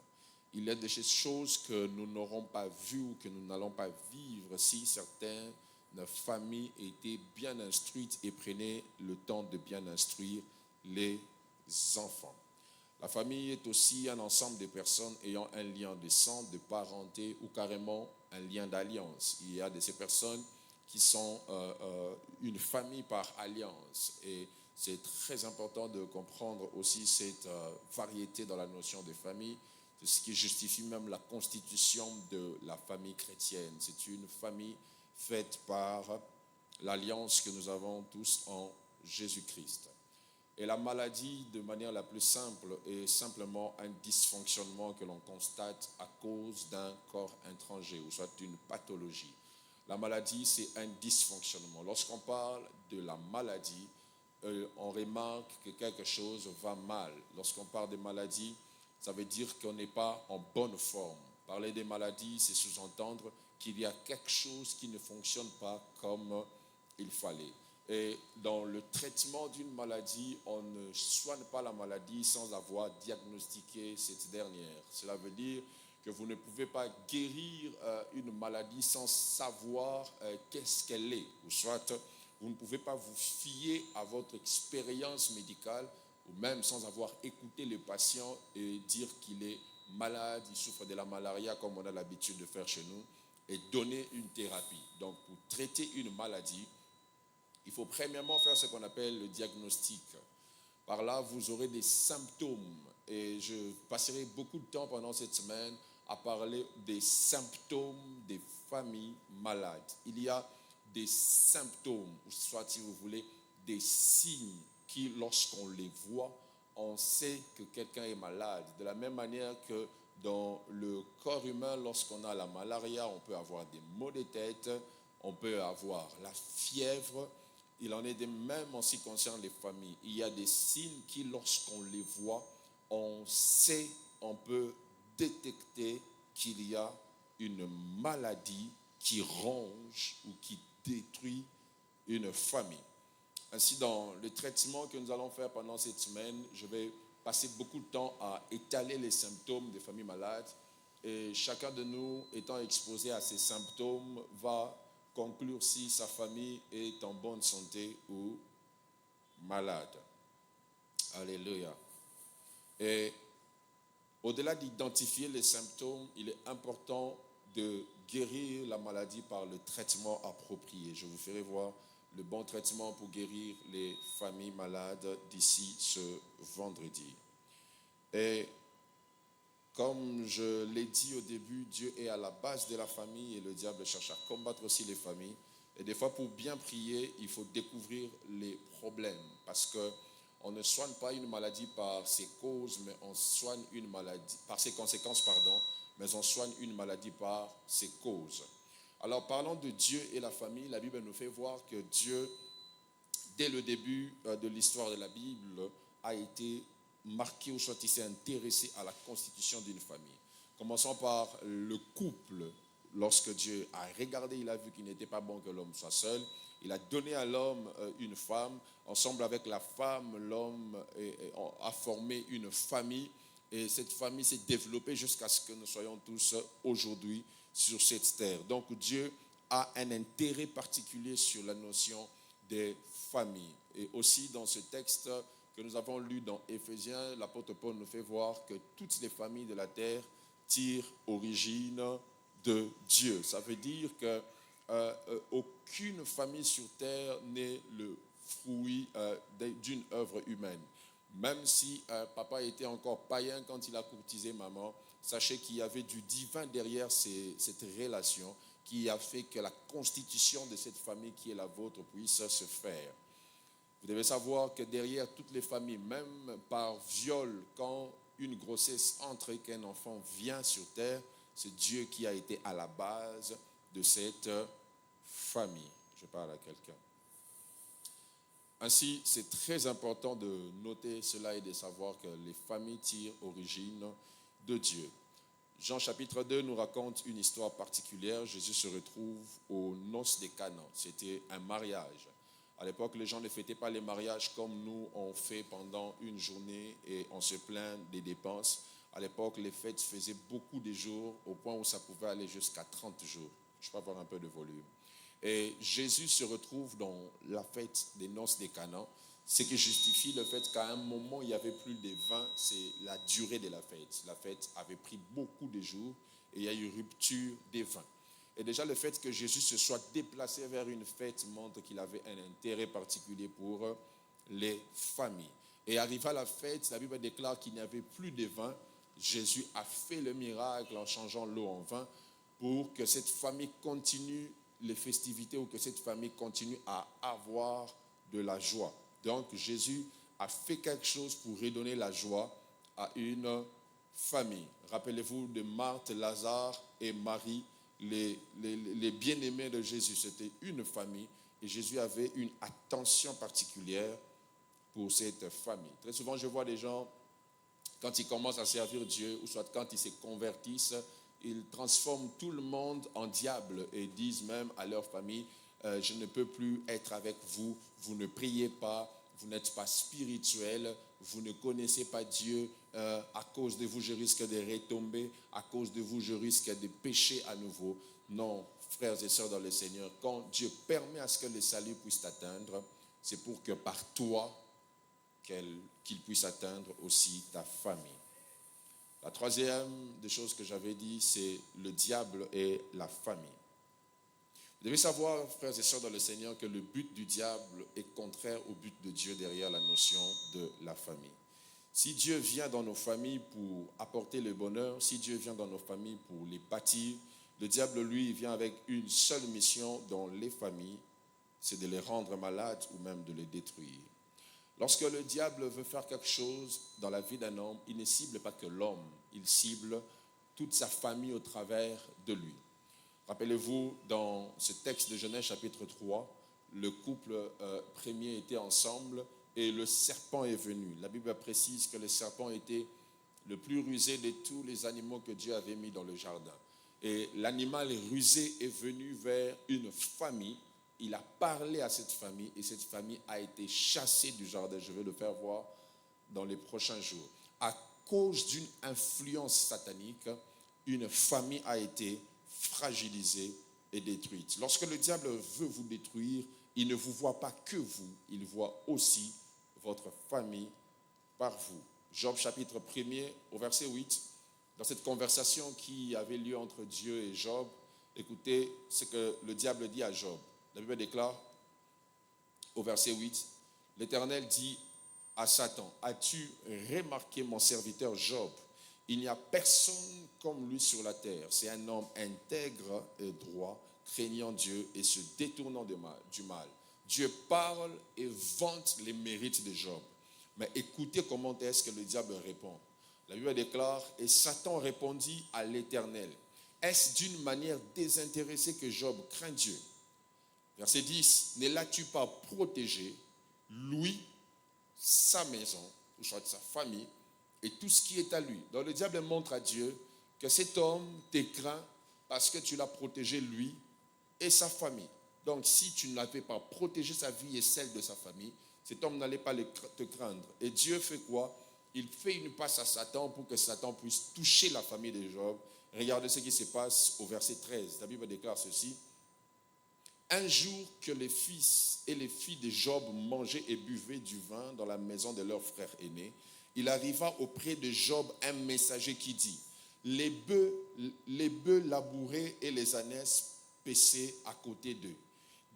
Il y a des choses que nous n'aurons pas vues ou que nous n'allons pas vivre si certaines familles étaient bien instruites et prenaient le temps de bien instruire les enfants. La famille est aussi un ensemble de personnes ayant un lien de sang, de parenté ou carrément un lien d'alliance. Il y a de ces personnes qui sont une famille par alliance. Et c'est très important de comprendre aussi cette variété dans la notion de famille. C'est ce qui justifie même la constitution de la famille chrétienne. C'est une famille faite par l'alliance que nous avons tous en Jésus-Christ. Et la maladie, de manière la plus simple, est simplement un dysfonctionnement que l'on constate à cause d'un corps étranger, ou soit d'une pathologie. La maladie, c'est un dysfonctionnement. Lorsqu'on parle de la maladie, on remarque que quelque chose va mal. Lorsqu'on parle de maladie, ça veut dire qu'on n'est pas en bonne forme. Parler des maladies, c'est sous-entendre qu'il y a quelque chose qui ne fonctionne pas comme il fallait. Et dans le traitement d'une maladie, on ne soigne pas la maladie sans avoir diagnostiqué cette dernière. Cela veut dire que vous ne pouvez pas guérir une maladie sans savoir qu'est-ce qu'elle est. Ou soit, vous ne pouvez pas vous fier à votre expérience médicale, ou même sans avoir écouté le patient et dire qu'il est malade, il souffre de la malaria comme on a l'habitude de faire chez nous, et donner une thérapie. Donc, pour traiter une maladie, il faut premièrement faire ce qu'on appelle le diagnostic. Par là, vous aurez des symptômes. Et je passerai beaucoup de temps pendant cette semaine à parler des symptômes des familles malades. Il y a des symptômes, ou soit si vous voulez, des signes qui, lorsqu'on les voit, on sait que quelqu'un est malade. De la même manière que dans le corps humain, lorsqu'on a la malaria, on peut avoir des maux de tête, on peut avoir la fièvre. Il en est de même en ce qui concerne les familles. Il y a des signes qui, lorsqu'on les voit, on sait, on peut détecter qu'il y a une maladie qui ronge ou qui détruit une famille. Ainsi, dans le traitement que nous allons faire pendant cette semaine, je vais passer beaucoup de temps à étaler les symptômes des familles malades. Et chacun de nous, étant exposé à ces symptômes, va conclure si sa famille est en bonne santé ou malade. Alléluia. Et au-delà d'identifier les symptômes, il est important de guérir la maladie par le traitement approprié. Je vous ferai voir le bon traitement pour guérir les familles malades d'ici ce vendredi. Et comme je l'ai dit au début, Dieu est à la base de la famille et le diable cherche à combattre aussi les familles. Et des fois, pour bien prier, il faut découvrir les problèmes. Parce qu'on ne soigne pas une maladie par ses causes, mais on soigne une maladie par ses conséquences, mais on soigne une maladie par ses causes. Alors, parlons de Dieu et la famille. La Bible nous fait voir que Dieu, dès le début de l'histoire de la Bible, a été marqué ou soit il s'est intéressé à la constitution d'une famille. Commençons par le couple. Lorsque Dieu a regardé, il a vu qu'il n'était pas bon que l'homme soit seul. Il a donné à l'homme une femme. Ensemble avec la femme, l'homme a formé une famille. Et cette famille s'est développée jusqu'à ce que nous soyons tous aujourd'hui sur cette terre. Donc Dieu a un intérêt particulier sur la notion des familles. Et aussi dans ce texte que nous avons lu dans Éphésiens, l'apôtre Paul nous fait voir que toutes les familles de la terre tirent origine de Dieu. Ça veut dire que aucune famille sur terre n'est le fruit d'une œuvre humaine. Même si papa était encore païen quand il a courtisé maman, sachez qu'il y avait du divin derrière cette relation qui a fait que la constitution de cette famille qui est la vôtre puisse se faire. Vous devez savoir que derrière toutes les familles, même par viol, quand une grossesse entre et qu'un enfant vient sur terre, c'est Dieu qui a été à la base de cette famille. Je parle à quelqu'un. Ainsi, c'est très important de noter cela et de savoir que les familles tirent origine de Dieu. Jean chapitre 2 nous raconte une histoire particulière. Jésus se retrouve aux noces de Cana. C'était un mariage. À l'époque, les gens ne fêtaient pas les mariages comme nous, on fait pendant une journée et on se plaint des dépenses. À l'époque, les fêtes faisaient beaucoup de jours, au point où ça pouvait aller jusqu'à 30 jours. Je peux avoir un peu de volume. Et Jésus se retrouve dans la fête des noces des Cana, ce qui justifie le fait qu'à un moment, il n'y avait plus de vin, c'est la durée de la fête. La fête avait pris beaucoup de jours et il y a eu rupture des vins. Et déjà, le fait que Jésus se soit déplacé vers une fête montre qu'il avait un intérêt particulier pour les familles. Et arrivé à la fête, la Bible déclare qu'il n'y avait plus de vin. Jésus a fait le miracle en changeant l'eau en vin pour que cette famille continue les festivités ou que cette famille continue à avoir de la joie. Donc, Jésus a fait quelque chose pour redonner la joie à une famille. Rappelez-vous de Marthe, Lazare et Marie, les bien-aimés de Jésus. C'était une famille et Jésus avait une attention particulière pour cette famille. Très souvent, je vois des gens, quand ils commencent à servir Dieu, ou soit quand ils se convertissent, ils transforment tout le monde en diable et disent même à leur famille, je ne peux plus être avec vous, vous ne priez pas, vous n'êtes pas spirituel, vous ne connaissez pas Dieu, à cause de vous je risque de retomber, à cause de vous je risque de pécher à nouveau. Non, frères et sœurs dans le Seigneur, quand Dieu permet à ce que le salut puisse t'atteindre, c'est pour que par toi, qu'il puisse atteindre aussi ta famille. La troisième des choses que j'avais dit, c'est le diable et la famille. Vous devez savoir, frères et sœurs dans le Seigneur, que le but du diable est contraire au but de Dieu derrière la notion de la famille. Si Dieu vient dans nos familles pour apporter le bonheur, si Dieu vient dans nos familles pour les bâtir, le diable, lui, vient avec une seule mission dans les familles, c'est de les rendre malades ou même de les détruire. Lorsque le diable veut faire quelque chose dans la vie d'un homme, il ne cible pas que l'homme, il cible toute sa famille au travers de lui. Rappelez-vous, dans ce texte de Genèse chapitre 3, le couple premier était ensemble et le serpent est venu. La Bible précise que le serpent était le plus rusé de tous les animaux que Dieu avait mis dans le jardin. Et l'animal rusé est venu vers une famille. Il a parlé à cette famille et cette famille a été chassée du jardin. Je vais le faire voir dans les prochains jours. À cause d'une influence satanique, une famille a été fragilisée et détruite. Lorsque le diable veut vous détruire, il ne vous voit pas que vous, il voit aussi votre famille par vous. Job chapitre 1er au verset 8, dans cette conversation qui avait lieu entre Dieu et Job, écoutez ce que le diable dit à Job. La Bible déclare au verset 8, l'Éternel dit à Satan, as-tu remarqué mon serviteur Job? Il n'y a personne comme lui sur la terre. C'est un homme intègre et droit, craignant Dieu et se détournant du mal. Dieu parle et vante les mérites de Job. Mais écoutez comment est-ce que le diable répond. La Bible déclare, et Satan répondit à l'Éternel, est-ce d'une manière désintéressée que Job craint Dieu? Verset 10, ne l'as-tu pas protégé, lui, sa maison, ou soit sa famille, et tout ce qui est à lui? Donc le diable montre à Dieu que cet homme te craint parce que tu l'as protégé lui et sa famille. Donc si tu ne l'avais pas protégé sa vie et celle de sa famille, cet homme n'allait pas te craindre. Et Dieu fait quoi? Il fait une passe à Satan pour que Satan puisse toucher la famille de Job. Regardez ce qui se passe au verset 13. La Bible déclare ceci. Un jour que les fils et les filles de Job mangeaient et buvaient du vin dans la maison de leur frère aîné, il arriva auprès de Job un messager qui dit, les bœufs labourés et les ânesses paissés à côté d'eux.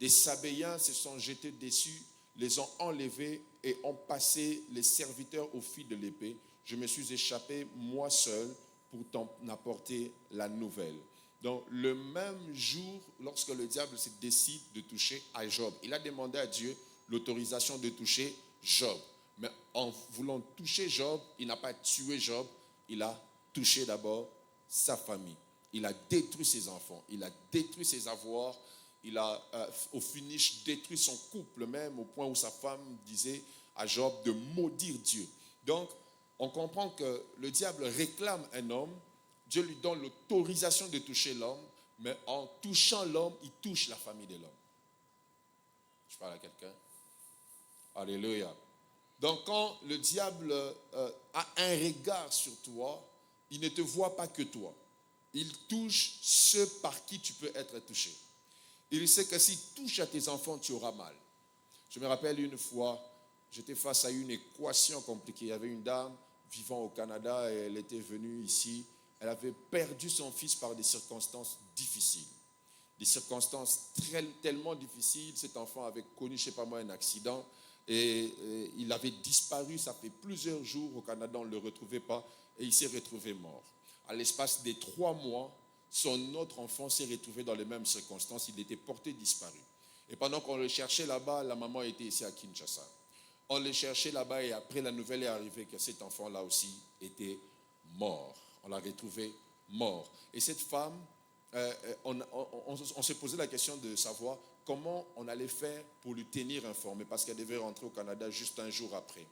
Des Sabéens se sont jetés dessus, les ont enlevés et ont passé les serviteurs aux filles de l'épée. Je me suis échappé moi seul pour t'en apporter la nouvelle. Donc le même jour, lorsque le diable se décide de toucher à Job, il a demandé à Dieu l'autorisation de toucher Job. Mais en voulant toucher Job, il n'a pas tué Job, il a touché d'abord sa famille. Il a détruit ses enfants, il a détruit ses avoirs, il a au finish détruit son couple même, au point où sa femme disait à Job de maudire Dieu. Donc, on comprend que le diable réclame un homme, Dieu lui donne l'autorisation de toucher l'homme, mais en touchant l'homme, il touche la famille de l'homme. Je parle à quelqu'un. Alléluia. Donc quand le diable a un regard sur toi, il ne te voit pas que toi. Il touche ceux par qui tu peux être touché. Il sait que s'il touche à tes enfants, tu auras mal. Je me rappelle une fois, j'étais face à une équation compliquée. Il y avait une dame vivant au Canada et elle était venue ici. Elle avait perdu son fils par des circonstances difficiles. Des circonstances tellement difficiles. Cet enfant avait connu, je ne sais pas moi, un accident et il avait disparu. Ça fait plusieurs jours au Canada, on ne le retrouvait pas et il s'est retrouvé mort. À l'espace des 3 mois, son autre enfant s'est retrouvé dans les mêmes circonstances. Il était porté disparu. Et pendant qu'on le cherchait là-bas, la maman était ici à Kinshasa. On le cherchait là-bas et après la nouvelle est arrivée que cet enfant-là aussi était mort. On l'a retrouvé mort. Et cette femme, on s'est posé la question de savoir comment on allait faire pour lui tenir informé parce qu'elle devait rentrer au Canada juste un jour après.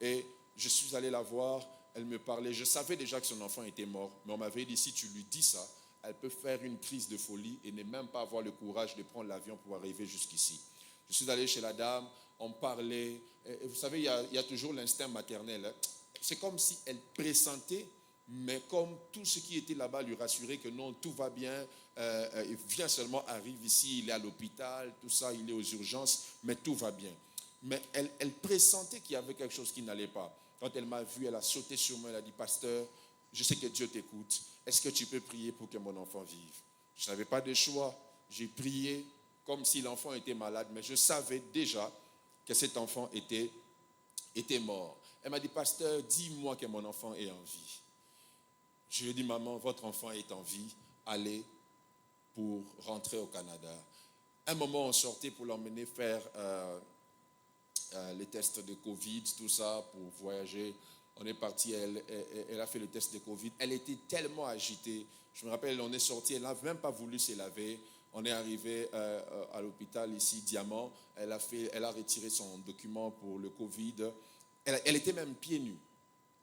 Et je suis allé la voir, elle me parlait, je savais déjà que son enfant était mort, mais on m'avait dit si tu lui dis ça, elle peut faire une crise de folie et ne même pas avoir le courage de prendre l'avion pour arriver jusqu'ici. Je suis allé chez la dame, on parlait, et vous savez, il y a toujours l'instinct maternel. C'est comme si elle pressentait, mais comme tout ce qui était là-bas lui rassurait que non, tout va bien, il vient seulement, arrive ici, il est à l'hôpital, tout ça, il est aux urgences, mais tout va bien. Mais elle pressentait qu'il y avait quelque chose qui n'allait pas. Quand elle m'a vu, elle a sauté sur moi, elle a dit, pasteur, je sais que Dieu t'écoute. Est-ce que tu peux prier pour que mon enfant vive? Je n'avais pas de choix. J'ai prié comme si l'enfant était malade, mais je savais déjà que cet enfant était mort. Elle m'a dit, pasteur, dis-moi que mon enfant est en vie. Je lui ai dit, maman, votre enfant est en vie. Allez pour rentrer au Canada. Un moment, on sortait pour l'emmener faire les tests de Covid, tout ça, pour voyager. On est parti, elle a fait le test de Covid. Elle était tellement agitée. Je me rappelle, on est sorti, elle n'a même pas voulu se laver. On est arrivé à l'hôpital ici, Diamant. Elle a retiré son document pour le Covid. Elle était même pieds nus.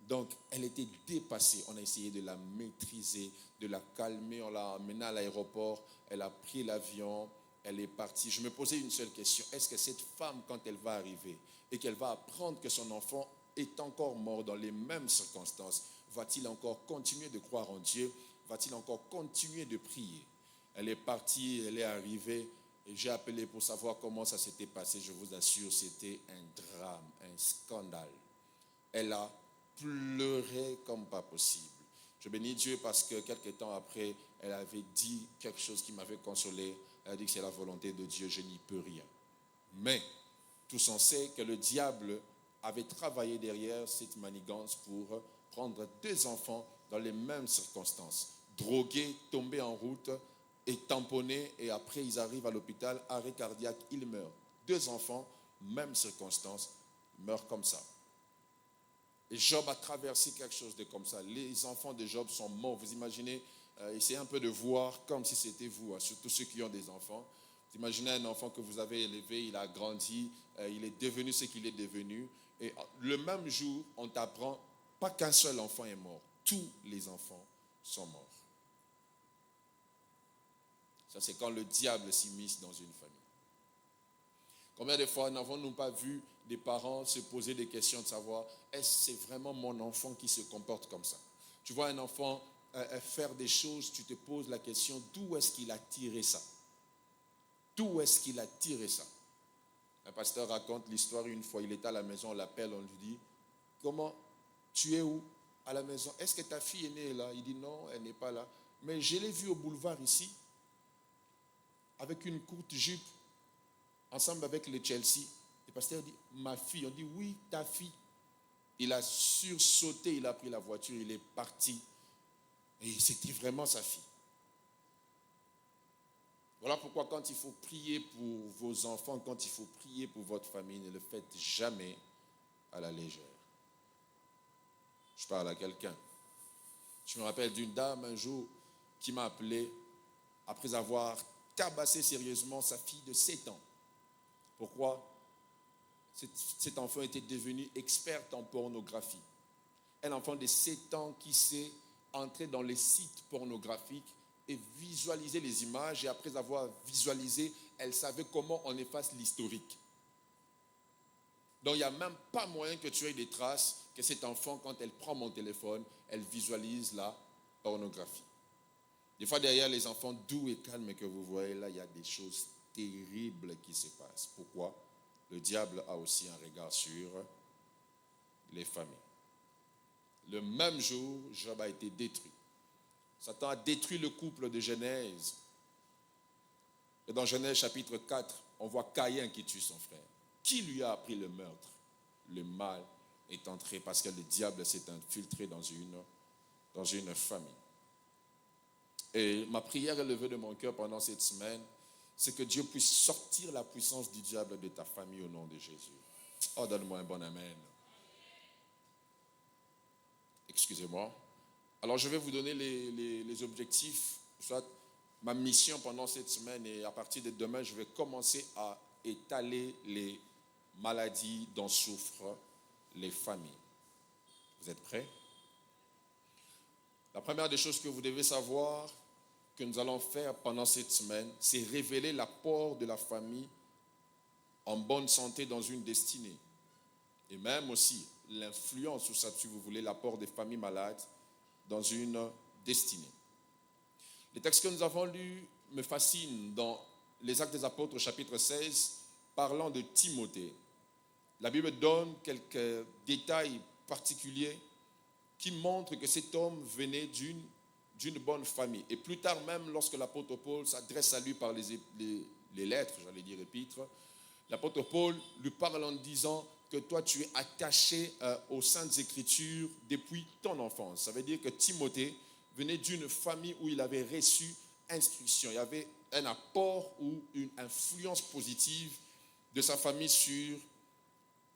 Donc, elle était dépassée. On a essayé de la maîtriser, de la calmer. On l'a emmenée à l'aéroport. Elle a pris l'avion. Elle est partie. Je me posais une seule question. Est-ce que cette femme, quand elle va arriver et qu'elle va apprendre que son enfant est encore mort dans les mêmes circonstances, va-t-il encore continuer de croire en Dieu? Va-t-il encore continuer de prier? Elle est partie, elle est arrivée et j'ai appelé pour savoir comment ça s'était passé. Je vous assure, c'était un drame, un scandale. Elle a pleuré comme pas possible. Je bénis Dieu parce que quelques temps après, elle avait dit quelque chose qui m'avait consolé. Elle a dit que c'est la volonté de Dieu, je n'y peux rien. Mais tous on sait que le diable avait travaillé derrière cette manigance pour prendre 2 enfants dans les mêmes circonstances. Drogués, tombés en route et tamponnés. Et après, ils arrivent à l'hôpital, arrêt cardiaque, ils meurent. 2 enfants, même circonstances, meurent comme ça. Et Job a traversé quelque chose de comme ça. Les enfants de Job sont morts. Vous imaginez, essayez un peu de voir comme si c'était vous, surtout ceux qui ont des enfants. Vous imaginez un enfant que vous avez élevé, il a grandi, il est devenu ce qu'il est devenu. Et le même jour, on t'apprend, pas qu'un seul enfant est mort. Tous les enfants sont morts. Ça, c'est quand le diable s'immisce dans une famille. Combien de fois n'avons-nous pas vu des parents se poser des questions de savoir, est-ce que c'est vraiment mon enfant qui se comporte comme ça? Tu vois un enfant faire des choses, tu te poses la question, d'où est-ce qu'il a tiré ça? D'où est-ce qu'il a tiré ça? Un pasteur raconte l'histoire une fois, il est à la maison, on l'appelle, on lui dit, comment, tu es où? À la maison. Est-ce que ta fille est née là? Il dit non, elle n'est pas là. Mais je l'ai vue au boulevard ici, avec une courte jupe, ensemble avec le Chelsea. Le pasteur dit, ma fille. On dit, oui, ta fille. Il a sursauté, il a pris la voiture, il est parti. Et c'était vraiment sa fille. Voilà pourquoi quand il faut prier pour vos enfants, quand il faut prier pour votre famille, ne le faites jamais à la légère. Je parle à quelqu'un. Je me rappelle d'une dame un jour qui m'a appelé après avoir tabassé sérieusement sa fille de 7 ans. Pourquoi? Cet enfant était devenu experte en pornographie. Un enfant de 7 ans qui sait entrer dans les sites pornographiques et visualiser les images. Et après avoir visualisé, elle savait comment on efface l'historique. Donc il n'y a même pas moyen que tu aies des traces que cet enfant, quand elle prend mon téléphone, elle visualise la pornographie. Des fois, derrière les enfants doux et calmes que vous voyez là, il y a des choses terribles qui se passent. Pourquoi? Le diable a aussi un regard sur les familles. Le même jour, Job a été détruit. Satan a détruit le couple de Genèse. Et dans Genèse chapitre 4, on voit Caïn qui tue son frère. Qui lui a appris le meurtre? Le mal est entré parce que le diable s'est infiltré dans une famille. Et ma prière élevée de mon cœur pendant cette semaine, c'est que Dieu puisse sortir la puissance du diable de ta famille au nom de Jésus. Oh, donne-moi un bon amen. Excusez-moi. Alors, je vais vous donner les objectifs, soit ma mission pendant cette semaine, et à partir de demain, je vais commencer à étaler les maladies dont souffrent les familles. Vous êtes prêts? La première des choses que vous devez savoir, que nous allons faire pendant cette semaine, c'est révéler l'apport de la famille en bonne santé dans une destinée. Et même aussi l'influence, ou ça, si vous voulez, l'apport des familles malades dans une destinée. Les textes que nous avons lus me fascinent dans les Actes des Apôtres, chapitre 16, parlant de Timothée. La Bible donne quelques détails particuliers qui montrent que cet homme venait d'une bonne famille. Et plus tard même, lorsque l'apôtre Paul s'adresse à lui par les lettres, j'allais dire épîtres, l'apôtre Paul lui parle en disant que toi tu es attaché aux Saintes Écritures depuis ton enfance. Ça veut dire que Timothée venait d'une famille où il avait reçu instruction. Il y avait un apport ou une influence positive de sa famille sur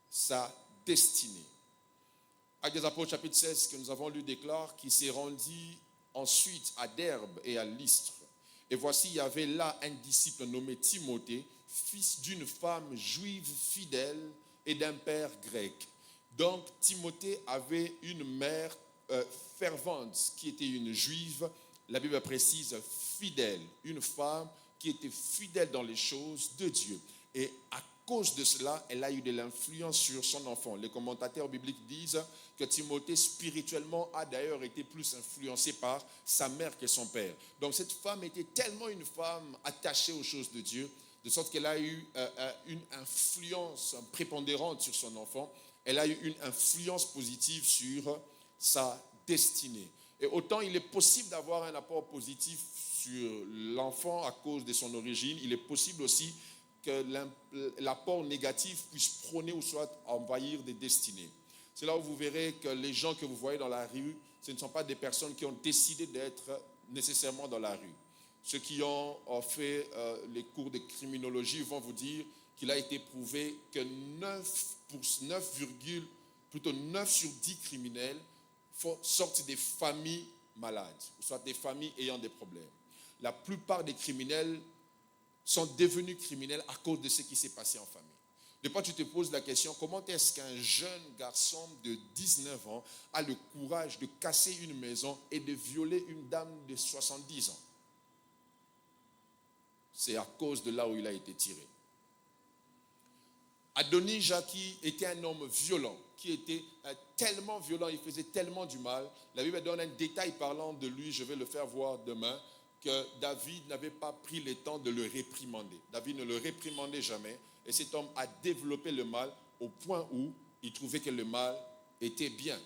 sa destinée. Actes des Apôtres, chapitre 16, que nous avons lu, déclare qu'il s'est rendu ensuite à Derbe et à Lystre. Et voici, il y avait là un disciple nommé Timothée, fils d'une femme juive fidèle et d'un père grec. Donc, Timothée avait une mère fervente qui était une juive, la Bible précise fidèle, une femme qui était fidèle dans les choses de Dieu. Et à cause de cela, elle a eu de l'influence sur son enfant. Les commentateurs bibliques disent que Timothée spirituellement a d'ailleurs été plus influencé par sa mère que son père. Donc cette femme était tellement une femme attachée aux choses de Dieu, de sorte qu'elle a eu une influence prépondérante sur son enfant. Elle a eu une influence positive sur sa destinée. Et autant il est possible d'avoir un apport positif sur l'enfant à cause de son origine, il est possible aussi que l'apport négatif puisse prôner ou soit envahir des destinées. C'est là où vous verrez que les gens que vous voyez dans la rue, ce ne sont pas des personnes qui ont décidé d'être nécessairement dans la rue. Ceux qui ont fait les cours de criminologie vont vous dire qu'il a été prouvé que 9 sur 10 criminels sortent des familles malades, ou soit des familles ayant des problèmes. La plupart des criminels sont devenus criminels à cause de ce qui s'est passé en famille. Des fois, tu te poses la question, comment est-ce qu'un jeune garçon de 19 ans a le courage de casser une maison et de violer une dame de 70 ans? C'est à cause de là où il a été tiré. Adonijah, qui était un homme violent, qui était tellement violent, il faisait tellement du mal. La Bible donne un détail parlant de lui, je vais le faire voir demain, que David n'avait pas pris le temps de le réprimander. David ne le réprimandait jamais. Et cet homme a développé le mal au point où il trouvait que le mal était bien.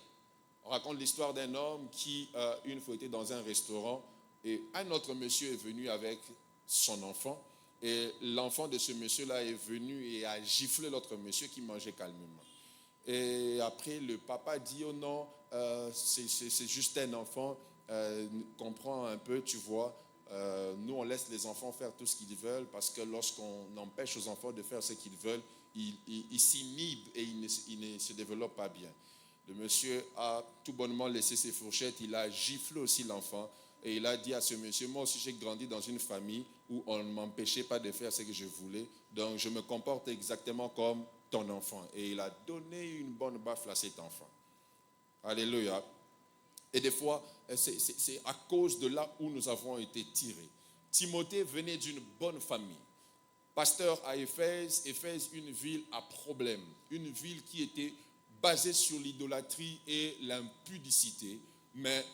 On raconte l'histoire d'un homme qui, une fois, était dans un restaurant et un autre monsieur est venu avec son enfant. Et l'enfant de ce monsieur-là est venu et a giflé l'autre monsieur qui mangeait calmement. Et après, le papa dit, oh non, c'est juste un enfant, comprends un peu, tu vois. Nous, on laisse les enfants faire tout ce qu'ils veulent parce que lorsqu'on empêche aux enfants de faire ce qu'ils veulent, ils s'inhibent et ils ne se développent pas bien. Le monsieur a tout bonnement laissé ses fourchettes, il a giflé aussi l'enfant et il a dit à ce monsieur, moi aussi j'ai grandi dans une famille où on ne m'empêchait pas de faire ce que je voulais, donc je me comporte exactement comme ton enfant. Et il a donné une bonne baffe à cet enfant. Alléluia. Et des fois, c'est à cause de là où nous avons été tirés. Timothée venait d'une bonne famille. pasteur à Éphèse. Éphèse, une ville à problème, une ville qui était basée sur l'idolâtrie et l'impudicité. Mais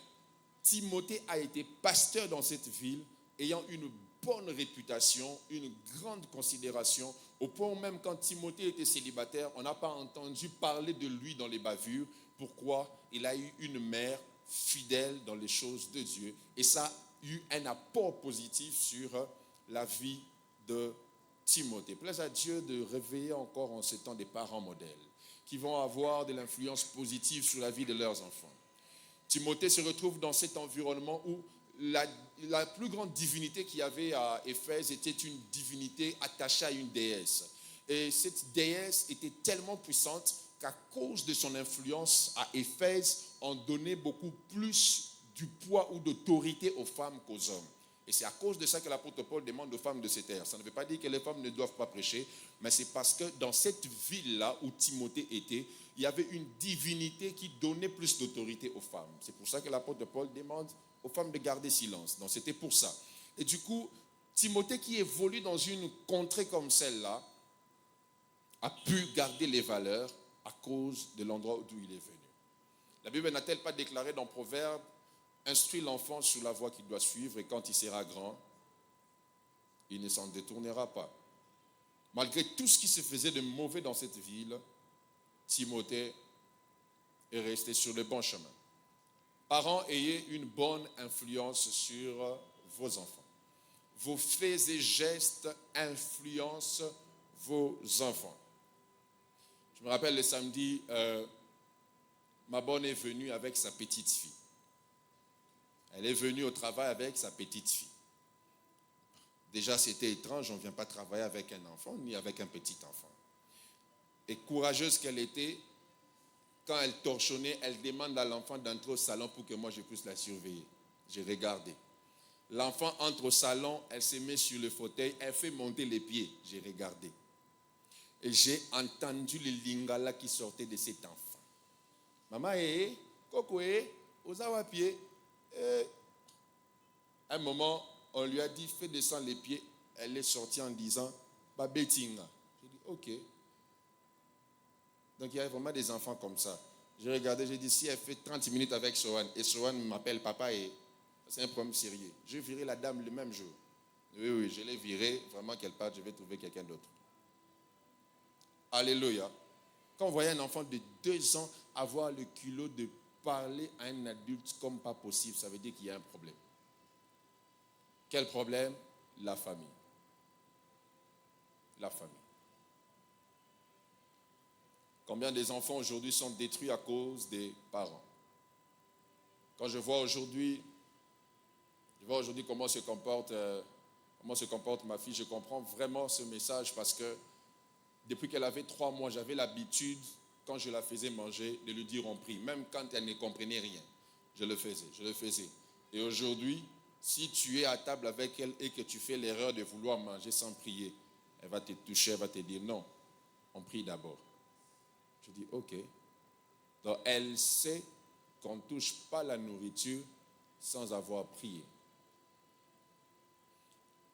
Timothée a été pasteur dans cette ville, ayant une bonne réputation, une grande considération, au point où même quand Timothée était célibataire, on n'a pas entendu parler de lui dans les bavures. Pourquoi? Il a eu une mère fidèle dans les choses de Dieu. Et ça a eu un apport positif sur la vie de Timothée. Plaise à Dieu de réveiller encore en ce temps des parents modèles qui vont avoir de l'influence positive sur la vie de leurs enfants. Timothée se retrouve dans cet environnement où la plus grande divinité qu'il y avait à Éphèse était une divinité attachée à une déesse. Et cette déesse était tellement puissante qu'à cause de son influence à Éphèse, on donnait beaucoup plus du poids ou d'autorité aux femmes qu'aux hommes. Et c'est à cause de ça que l'apôtre Paul demande aux femmes de ces terres. Ça ne veut pas dire que les femmes ne doivent pas prêcher, mais c'est parce que dans cette ville-là où Timothée était, il y avait une divinité qui donnait plus d'autorité aux femmes. C'est pour ça que l'apôtre Paul demande aux femmes de garder silence. Donc c'était pour ça. Et du coup, Timothée qui évolue dans une contrée comme celle-là a pu garder les valeurs à cause de l'endroit d'où il est venu. La Bible n'a-t-elle pas déclaré dans Proverbe: instruis l'enfant sur la voie qu'il doit suivre et quand il sera grand, il ne s'en détournera pas. Malgré tout ce qui se faisait de mauvais dans cette ville, Timothée est resté sur le bon chemin. Parents, ayez une bonne influence sur vos enfants. Vos faits et gestes influencent vos enfants. Je me rappelle le samedi, ma bonne est venue avec sa petite fille. Elle est venue au travail avec sa petite fille. Déjà, c'était étrange, on ne vient pas travailler avec un enfant ni avec un petit enfant. Et courageuse qu'elle était, quand elle torchonnait, elle demande à l'enfant d'entrer au salon pour que moi je puisse la surveiller. J'ai regardé. L'enfant entre au salon, elle se met sur le fauteuil, elle fait monter les pieds. J'ai regardé. Et j'ai entendu le lingala qui sortait de cet enfant. Maman, Coco, osawa pied. À un moment, on lui a dit, fais descendre les pieds. Elle est sortie en disant, Babetinga. J'ai dit, ok. Donc il y a vraiment des enfants comme ça. J'ai regardé, j'ai dit, si elle fait 30 minutes avec Sohan, et Sohan m'appelle papa, et c'est un problème sérieux. Je virai la dame le même jour. Oui, je l'ai virée, vraiment qu'elle parte, je vais trouver quelqu'un d'autre. Alléluia. Quand on voyait un enfant de 2 ans avoir le culot de parler à un adulte comme pas possible, ça veut dire qu'il y a un problème. Quel problème? La famille. La famille. Combien des enfants aujourd'hui sont détruits à cause des parents? Quand je vois aujourd'hui comment se comporte ma fille, je comprends vraiment ce message parce que depuis qu'elle avait 3 mois, j'avais l'habitude, quand je la faisais manger, de lui dire on prie. Même quand elle ne comprenait rien, je le faisais. Et aujourd'hui, si tu es à table avec elle et que tu fais l'erreur de vouloir manger sans prier, elle va te toucher, elle va te dire non, on prie d'abord. Je dis ok. Donc elle sait qu'on ne touche pas la nourriture sans avoir prié.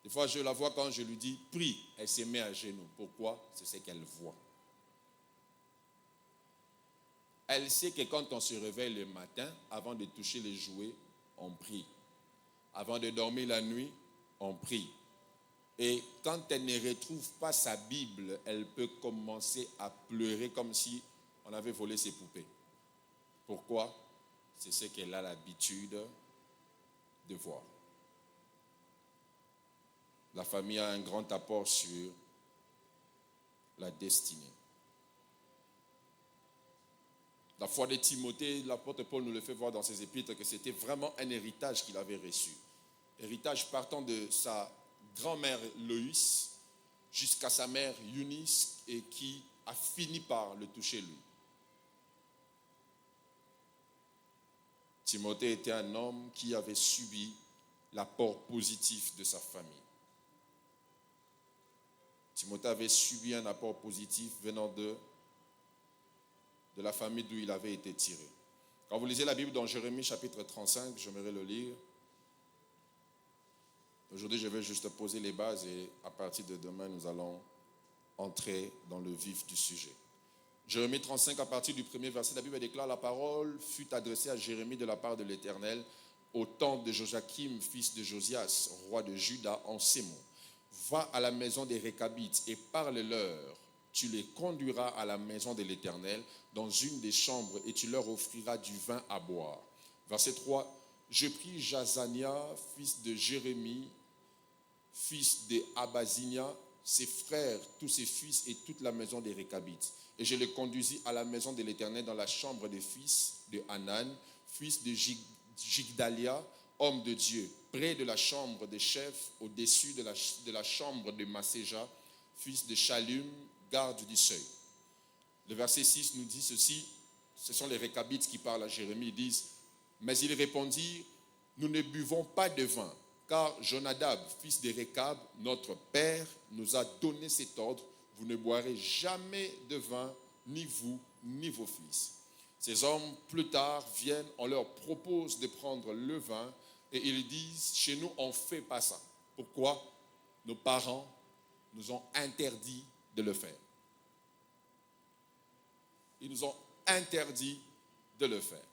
Des fois, je la vois quand je lui dis prie, elle se met à genoux. Pourquoi? C'est ce qu'elle voit. Elle sait que quand on se réveille le matin, avant de toucher les jouets, on prie. Avant de dormir la nuit, on prie. Et quand elle ne retrouve pas sa Bible, elle peut commencer à pleurer comme si on avait volé ses poupées. Pourquoi? C'est ce qu'elle a l'habitude de voir. La famille a un grand apport sur la destinée. La foi de Timothée, l'apôtre Paul nous le fait voir dans ses épîtres que c'était vraiment un héritage qu'il avait reçu. Héritage partant de sa grand-mère Loïs jusqu'à sa mère Eunice et qui a fini par le toucher lui. Timothée était un homme qui avait subi l'apport positif de sa famille. Timothée avait subi un apport positif venant de la famille d'où il avait été tiré. Quand vous lisez la Bible dans Jérémie chapitre 35, j'aimerais le lire. Aujourd'hui, je vais juste poser les bases et à partir de demain, nous allons entrer dans le vif du sujet. Jérémie 35, à partir du premier verset, la Bible déclare: la parole fut adressée à Jérémie de la part de l'Éternel au temps de Joachim, fils de Josias, roi de Juda, en ces mots: va à la maison des Récabites et parle-leur. Tu les conduiras à la maison de l'Éternel dans une des chambres et tu leur offriras du vin à boire. Verset 3, je pris Jazania, fils de Jérémie, fils de Abazinia, ses frères, tous ses fils et toute la maison des Récabites. Et je les conduisis à la maison de l'Éternel dans la chambre des fils de Hanan, fils de Jigdalia, homme de Dieu, près de la chambre des chefs, au-dessus de la chambre de Masséja, fils de Shallum, garde du seuil. Le verset 6 nous dit ceci, ce sont les Récabites qui parlent à Jérémie, ils disent: mais ils répondirent, nous ne buvons pas de vin, car Jonadab, fils de Récab, notre père, nous a donné cet ordre: vous ne boirez jamais de vin, ni vous, ni vos fils. Ces hommes, plus tard, viennent, on leur propose de prendre le vin, et ils disent: chez nous, on ne fait pas ça. Pourquoi? Nos parents nous ont interdit de le faire. Ils nous ont interdit de le faire.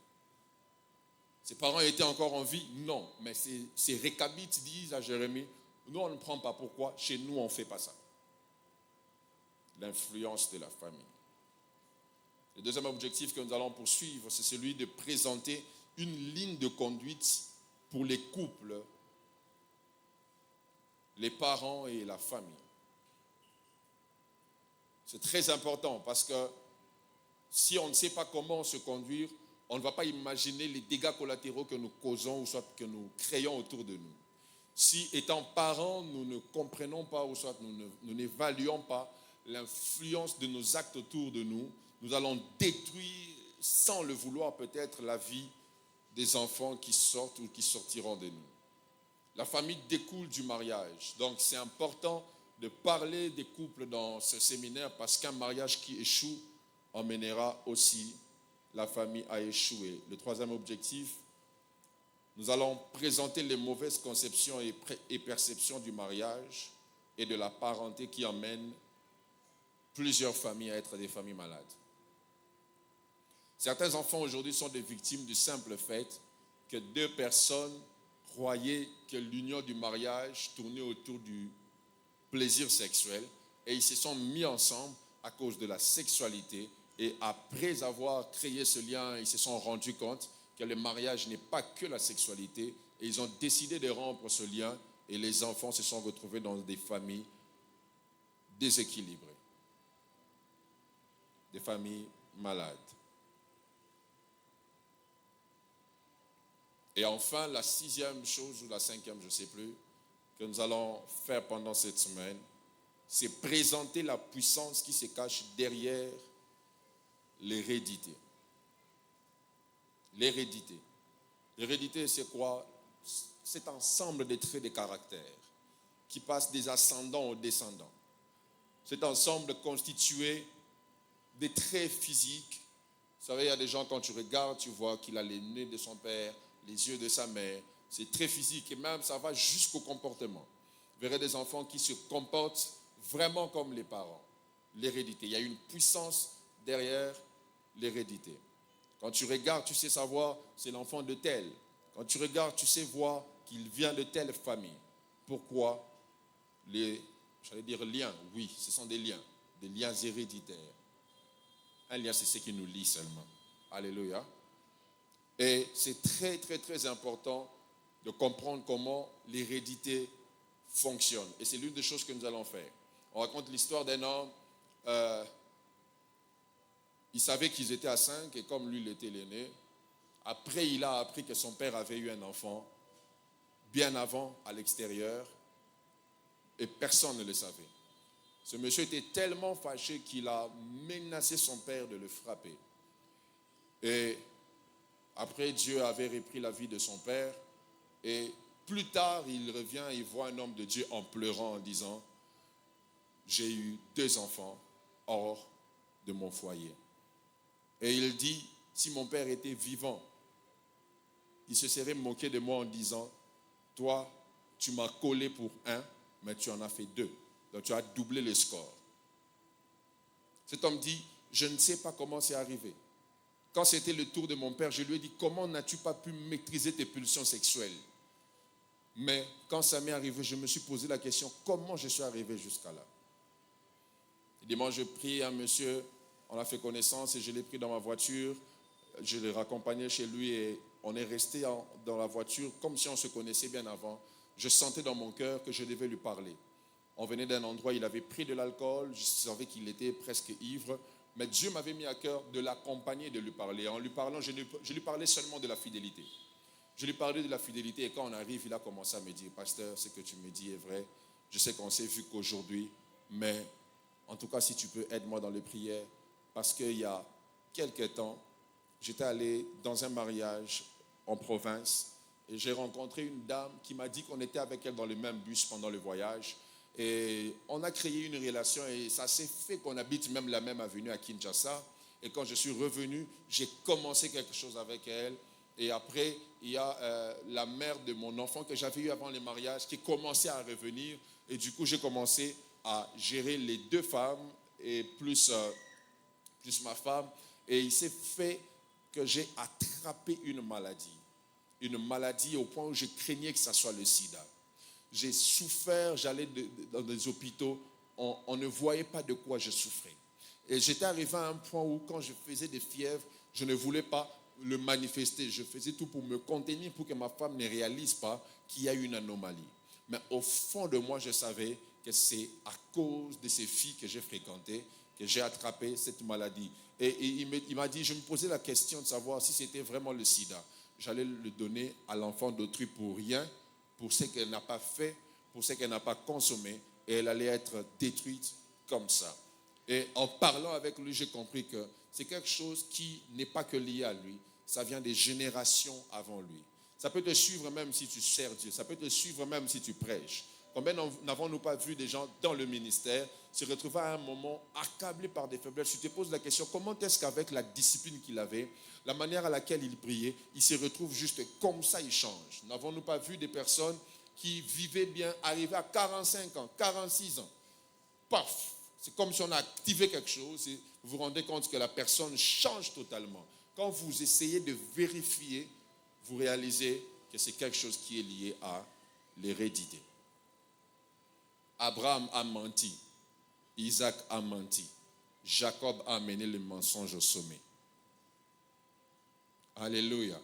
Ses parents étaient encore en vie? Non. Mais ces Récabites disent à Jérémie: nous, on ne prend pas. Pourquoi? Chez nous, on ne fait pas ça. L'influence de la famille. Le deuxième objectif que nous allons poursuivre, c'est celui de présenter une ligne de conduite pour les couples, les parents et la famille. C'est très important parce que si on ne sait pas comment se conduire, on ne va pas imaginer les dégâts collatéraux que nous causons ou soit que nous créons autour de nous. Si, étant parents, nous ne comprenons pas ou soit nous n'évaluons pas l'influence de nos actes autour de nous, nous allons détruire, sans le vouloir peut-être, la vie des enfants qui sortent ou qui sortiront de nous. La famille découle du mariage. Donc c'est important de parler des couples dans ce séminaire parce qu'un mariage qui échoue emmènera aussi la famille à échouer. Le troisième objectif, nous allons présenter les mauvaises conceptions et perceptions du mariage et de la parenté qui emmènent plusieurs familles à être des familles malades. Certains enfants aujourd'hui sont des victimes du simple fait que deux personnes croyaient que l'union du mariage tournait autour du plaisir sexuel et ils se sont mis ensemble à cause de la sexualité. Et après avoir créé ce lien, ils se sont rendus compte que le mariage n'est pas que la sexualité. Et ils ont décidé de rompre ce lien. Et les enfants se sont retrouvés dans des familles déséquilibrées. Des familles malades. Et enfin, la sixième chose ou la cinquième, je ne sais plus, que nous allons faire pendant cette semaine, c'est présenter la puissance qui se cache derrière l'hérédité. L'hérédité. L'hérédité, c'est quoi? Cet ensemble de traits de caractère qui passent des ascendants aux descendants. Cet ensemble constitué des traits physiques. Vous savez, il y a des gens, quand tu regardes, tu vois qu'il a les nez de son père, les yeux de sa mère. C'est très physique et même ça va jusqu'au comportement. Vous verrez des enfants qui se comportent vraiment comme les parents. L'hérédité. Il y a une puissance derrière l'hérédité. Quand tu regardes, tu sais savoir c'est l'enfant de tel. Quand tu regardes, tu sais voir qu'il vient de telle famille. Pourquoi? J'allais dire liens, oui, ce sont des liens héréditaires. Un lien, c'est ce qui nous lie seulement. Alléluia. Et c'est très, très, très important de comprendre comment l'hérédité fonctionne. Et c'est l'une des choses que nous allons faire. On raconte l'histoire d'un homme. Il savait qu'ils étaient à 5 et comme lui, il était l'aîné. Après, il a appris que son père avait eu un enfant bien avant à l'extérieur et personne ne le savait. Ce monsieur était tellement fâché qu'il a menacé son père de le frapper. Et après, Dieu avait repris la vie de son père. Et plus tard, il revient, il voit un homme de Dieu en pleurant, en disant: j'ai eu 2 enfants hors de mon foyer. Et il dit: si mon père était vivant, il se serait moqué de moi en disant: toi, tu m'as collé pour 1, mais tu en as fait 2. Donc tu as doublé le score. Cet homme dit, je ne sais pas comment c'est arrivé. Quand c'était le tour de mon père, je lui ai dit, comment n'as-tu pas pu maîtriser tes pulsions sexuelles? Mais quand ça m'est arrivé, je me suis posé la question, comment je suis arrivé jusqu'à là? Il dit, moi je prie un monsieur, on a fait connaissance et je l'ai pris dans ma voiture, je l'ai raccompagné chez lui et on est resté dans la voiture comme si on se connaissait bien avant. Je sentais dans mon cœur que je devais lui parler. On venait d'un endroit, il avait pris de l'alcool, je savais qu'il était presque ivre, mais Dieu m'avait mis à cœur de l'accompagner et de lui parler. En lui parlant, je lui parlais seulement de la fidélité. Je lui parlais de la fidélité et quand on arrive, il a commencé à me dire, pasteur, ce que tu me dis est vrai. Je sais qu'on s'est vu qu'aujourd'hui, mais en tout cas, si tu peux, aide-moi dans les prières. Parce qu'il y a quelques temps, j'étais allé dans un mariage en province et j'ai rencontré une dame qui m'a dit qu'on était avec elle dans le même bus pendant le voyage. Et on a créé une relation et ça s'est fait qu'on habite même la même avenue à Kinshasa. Et quand je suis revenu, j'ai commencé quelque chose avec elle. Et après, il y a la mère de mon enfant que j'avais eu avant le mariage qui commençait à revenir. Et du coup, j'ai commencé à gérer les 2 femmes et plus ma femme. Et il s'est fait que j'ai attrapé une maladie au point où je craignais que ça soit le sida. J'ai souffert, j'allais dans des hôpitaux, on ne voyait pas de quoi je souffrais. Et j'étais arrivé à un point où quand je faisais des fièvres, je ne voulais pas le manifester. Je faisais tout pour me contenir, pour que ma femme ne réalise pas qu'il y a une anomalie. Mais au fond de moi, je savais que c'est à cause de ces filles que j'ai fréquentées que j'ai attrapé cette maladie. Et il m'a dit, je me posais la question de savoir si c'était vraiment le sida. J'allais le donner à l'enfant d'autrui pour rien, pour ce qu'elle n'a pas fait, pour ce qu'elle n'a pas consommé, et elle allait être détruite comme ça. Et en parlant avec lui, j'ai compris que c'est quelque chose qui n'est pas que lié à lui, ça vient des générations avant lui. Ça peut te suivre même si tu sers Dieu, ça peut te suivre même si tu prêches. Combien n'avons-nous pas vu des gens dans le ministère se retrouver à un moment accablés par des faiblesses? Tu te poses la question, comment est-ce qu'avec la discipline qu'il avait, la manière à laquelle il priait, il se retrouve juste comme ça, il change? N'avons-nous pas vu des personnes qui vivaient bien, arrivaient à 45 ans, 46 ans, paf, c'est comme si on a activé quelque chose et vous vous rendez compte que la personne change totalement. Quand vous essayez de vérifier, vous réalisez que c'est quelque chose qui est lié à l'hérédité. Abraham a menti, Isaac a menti, Jacob a amené le mensonge au sommet. Alléluia.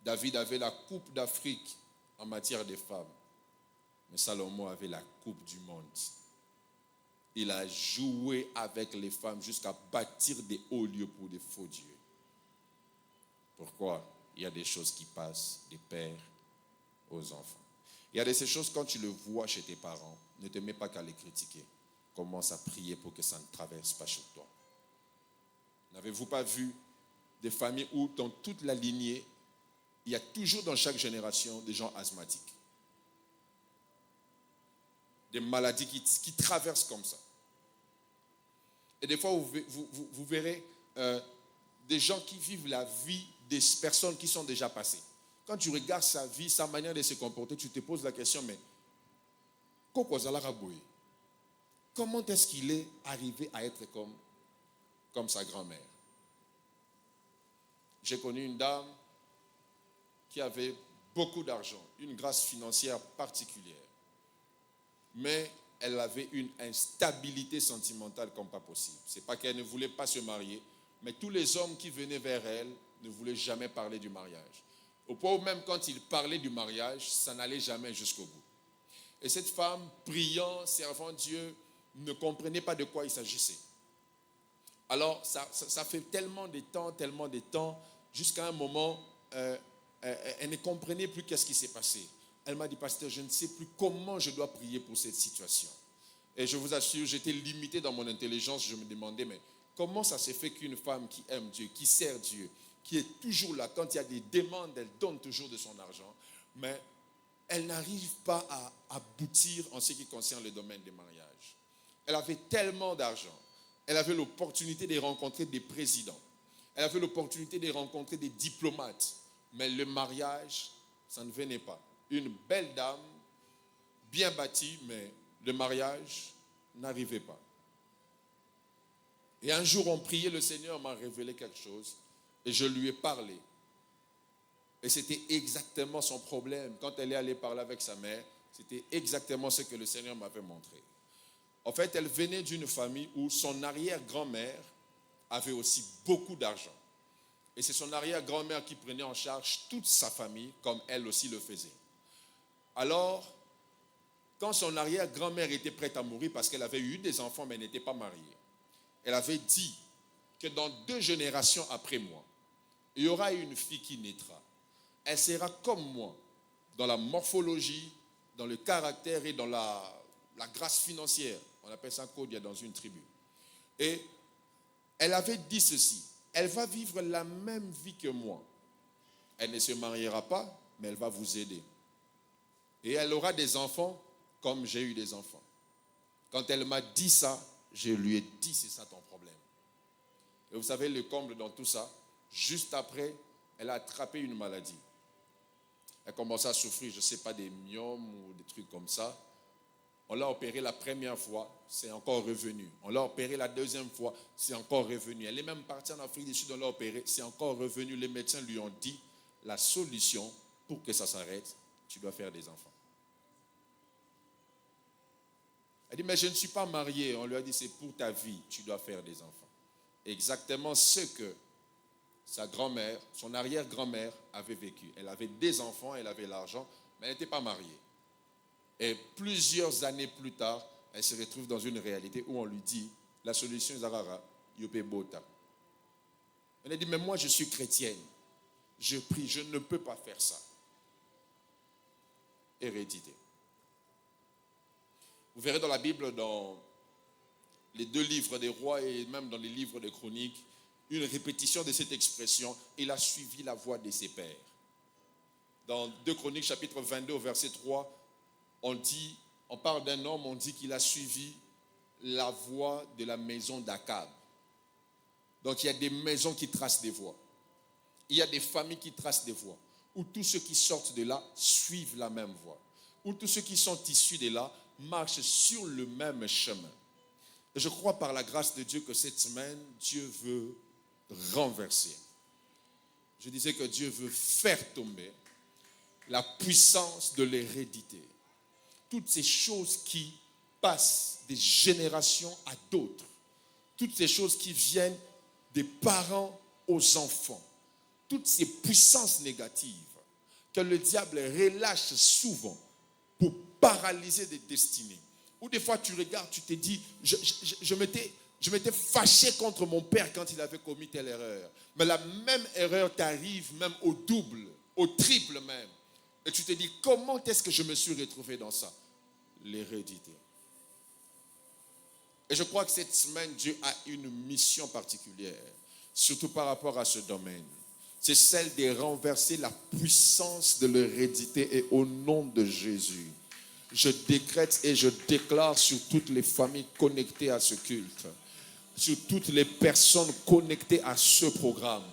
David avait la coupe d'Afrique en matière de femmes, mais Salomon avait la coupe du monde. Il a joué avec les femmes jusqu'à bâtir des hauts lieux pour des faux dieux. Pourquoi? Il y a des choses qui passent des pères aux enfants. Il y a de ces choses, quand tu le vois chez tes parents, ne te mets pas qu'à les critiquer. Commence à prier pour que ça ne traverse pas chez toi. N'avez-vous pas vu des familles où, dans toute la lignée, il y a toujours dans chaque génération des gens asthmatiques? Des maladies qui traversent comme ça. Et des fois, vous verrez des gens qui vivent la vie des personnes qui sont déjà passées. Quand tu regardes sa vie, sa manière de se comporter, tu te poses la question, mais comment est-ce qu'il est arrivé à être comme sa grand-mère? J'ai connu une dame qui avait beaucoup d'argent, une grâce financière particulière. Mais elle avait une instabilité sentimentale comme pas possible. Ce n'est pas qu'elle ne voulait pas se marier, mais tous les hommes qui venaient vers elle ne voulaient jamais parler du mariage. Au point où même quand ils parlaient du mariage, ça n'allait jamais jusqu'au bout. Et cette femme, priant, servant Dieu, ne comprenait pas de quoi il s'agissait. Alors, ça fait tellement de temps, jusqu'à un moment, elle ne comprenait plus qu'est-ce qui s'est passé. Elle m'a dit, pasteur, je ne sais plus comment je dois prier pour cette situation. Et je vous assure, j'étais limité dans mon intelligence. Je me demandais, mais comment ça se fait qu'une femme qui aime Dieu, qui sert Dieu, qui est toujours là, quand il y a des demandes, elle donne toujours de son argent, mais elle n'arrive pas à aboutir en ce qui concerne le domaine des mariages. Elle avait tellement d'argent. Elle avait l'opportunité de rencontrer des présidents. Elle avait l'opportunité de rencontrer des diplomates. Mais le mariage, ça ne venait pas. une belle dame, bien bâtie, mais le mariage n'arrivait pas. Et un jour, on priait, le Seigneur m'a révélé quelque chose et je lui ai parlé. Et c'était exactement son problème. Quand elle est allée parler avec sa mère, c'était exactement ce que le Seigneur m'avait montré. En fait, elle venait d'une famille où son arrière-grand-mère avait aussi beaucoup d'argent. Et c'est son arrière-grand-mère qui prenait en charge toute sa famille, comme elle aussi le faisait. Alors, quand son arrière-grand-mère était prête à mourir, parce qu'elle avait eu des enfants, mais elle n'était pas mariée, elle avait dit que dans 2 générations après moi, il y aura une fille qui naîtra. Elle sera comme moi, dans la morphologie, dans le caractère et dans la grâce financière. On appelle ça Kodia dans une tribu. Et elle avait dit ceci: elle va vivre la même vie que moi. Elle ne se mariera pas, mais elle va vous aider. Et elle aura des enfants comme j'ai eu des enfants. Quand elle m'a dit ça, je lui ai dit: c'est ça ton problème. Et vous savez le comble dans tout ça, juste après, elle a attrapé une maladie. Elle commençait à souffrir, je ne sais pas, des myomes ou des trucs comme ça. On l'a opéré la première fois, c'est encore revenu. On l'a opéré la deuxième fois, c'est encore revenu. Elle est même partie en Afrique du Sud, on l'a opéré, c'est encore revenu. Les médecins lui ont dit: la solution pour que ça s'arrête, tu dois faire des enfants. Elle dit: mais je ne suis pas mariée. On lui a dit: c'est pour ta vie, tu dois faire des enfants. Exactement ce que sa grand-mère, son arrière-grand-mère avait vécu. Elle avait des enfants, elle avait l'argent, mais elle n'était pas mariée. Et plusieurs années plus tard, elle se retrouve dans une réalité où on lui dit: la solution, Zarara, Yopé Bota. Elle a dit: mais moi je suis chrétienne, je prie, je ne peux pas faire ça. Hérédité. Vous verrez dans la Bible, dans les 2 livres des rois et même dans les livres des chroniques, une répétition de cette expression: il a suivi la voie de ses pères. Dans 2 Chroniques, chapitre 22, au verset 3, on parle d'un homme, on dit qu'il a suivi la voie de la maison d'Akab. Donc il y a des maisons qui tracent des voies. Il y a des familles qui tracent des voies, où tous ceux qui sortent de là suivent la même voie, où tous ceux qui sont issus de là marchent sur le même chemin. Et je crois par la grâce de Dieu que cette semaine, Dieu veut renverser. Je disais que Dieu veut faire tomber la puissance de l'hérédité. Toutes ces choses qui passent des générations à d'autres. Toutes ces choses qui viennent des parents aux enfants. Toutes ces puissances négatives que le diable relâche souvent pour paralyser des destinées. Ou des fois tu regardes, tu te dis: je m'étais fâché contre mon père quand il avait commis telle erreur. Mais la même erreur t'arrive même au double, au triple même. Et tu te dis: comment est-ce que je me suis retrouvé dans ça? L'hérédité. Et je crois que cette semaine, Dieu a une mission particulière, surtout par rapport à ce domaine. C'est celle de renverser la puissance de l'hérédité. Et au nom de Jésus, je décrète et je déclare sur toutes les familles connectées à ce culte, sur toutes les personnes connectées à ce programme,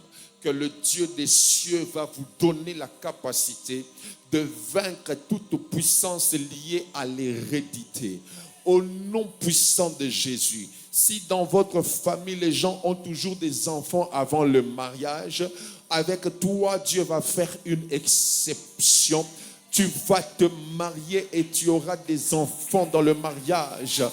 que le Dieu des cieux va vous donner la capacité de vaincre toute puissance liée à l'hérédité. Au nom puissant de Jésus, si dans votre famille, les gens ont toujours des enfants avant le mariage, avec toi, Dieu va faire une exception. Tu vas te marier et tu auras des enfants dans le mariage.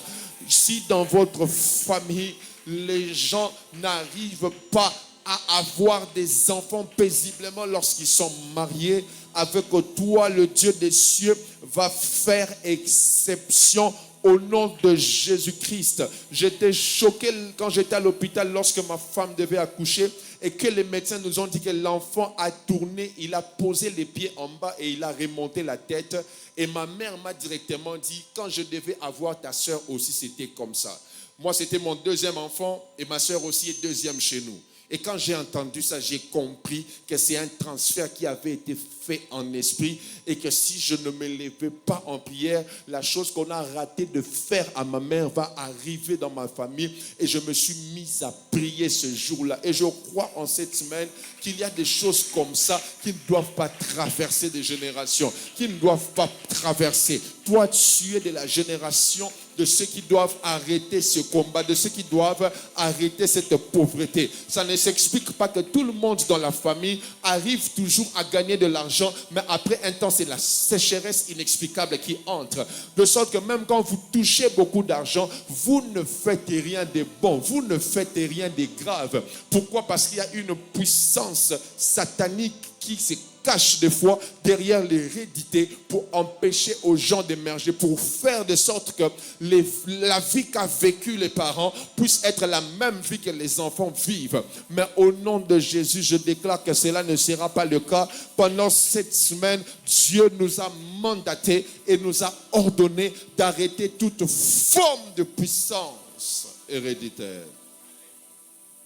Si dans votre famille, les gens n'arrivent pas à avoir des enfants paisiblement lorsqu'ils sont mariés, avec toi, le Dieu des cieux va faire exception au nom de Jésus-Christ. J'étais choqué quand j'étais à l'hôpital lorsque ma femme devait accoucher et que les médecins nous ont dit que l'enfant a tourné, il a posé les pieds en bas et il a remonté la tête. Et ma mère m'a directement dit: quand je devais avoir ta soeur aussi, c'était comme ça. Moi, c'était mon 2e enfant et ma soeur aussi est 2e chez nous. Et quand j'ai entendu ça, j'ai compris que c'est un transfert qui avait été fait en esprit et que si je ne me levais pas en prière, la chose qu'on a raté de faire à ma mère va arriver dans ma famille. Et je me suis mis à prier ce jour-là. Et je crois en cette semaine qu'il y a des choses comme ça qui ne doivent pas traverser des générations, qui ne doivent pas traverser. Toi, tu es de la génération de ceux qui doivent arrêter ce combat, de ceux qui doivent arrêter cette pauvreté. Ça ne s'explique pas que tout le monde dans la famille arrive toujours à gagner de l'argent, mais après un temps, c'est la sécheresse inexplicable qui entre. De sorte que même quand vous touchez beaucoup d'argent, vous ne faites rien de bon, vous ne faites rien de grave. Pourquoi? Parce qu'il y a une puissance satanique qui se cache des fois derrière l'hérédité pour empêcher aux gens d'émerger, pour faire de sorte que la vie qu'a vécu les parents puisse être la même vie que les enfants vivent. Mais au nom de Jésus, je déclare que cela ne sera pas le cas. Pendant cette semaine, Dieu nous a mandatés et nous a ordonné d'arrêter toute forme de puissance héréditaire.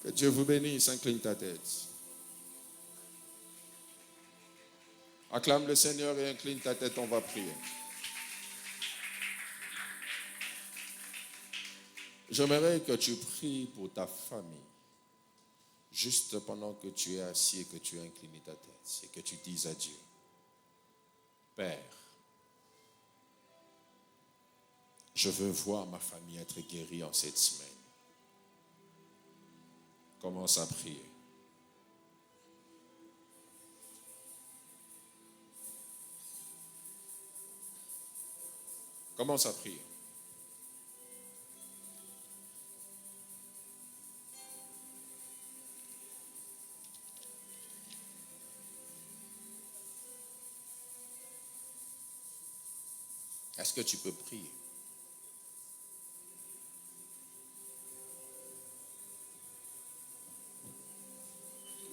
Que Dieu vous bénisse. Incline ta tête. Acclame le Seigneur et incline ta tête, on va prier. J'aimerais que tu pries pour ta famille, juste pendant que tu es assis et que tu as incliné ta tête, et que tu dises à Dieu, Père, je veux voir ma famille être guérie en cette semaine. Commence à prier. Commence à prier. Est-ce que tu peux prier?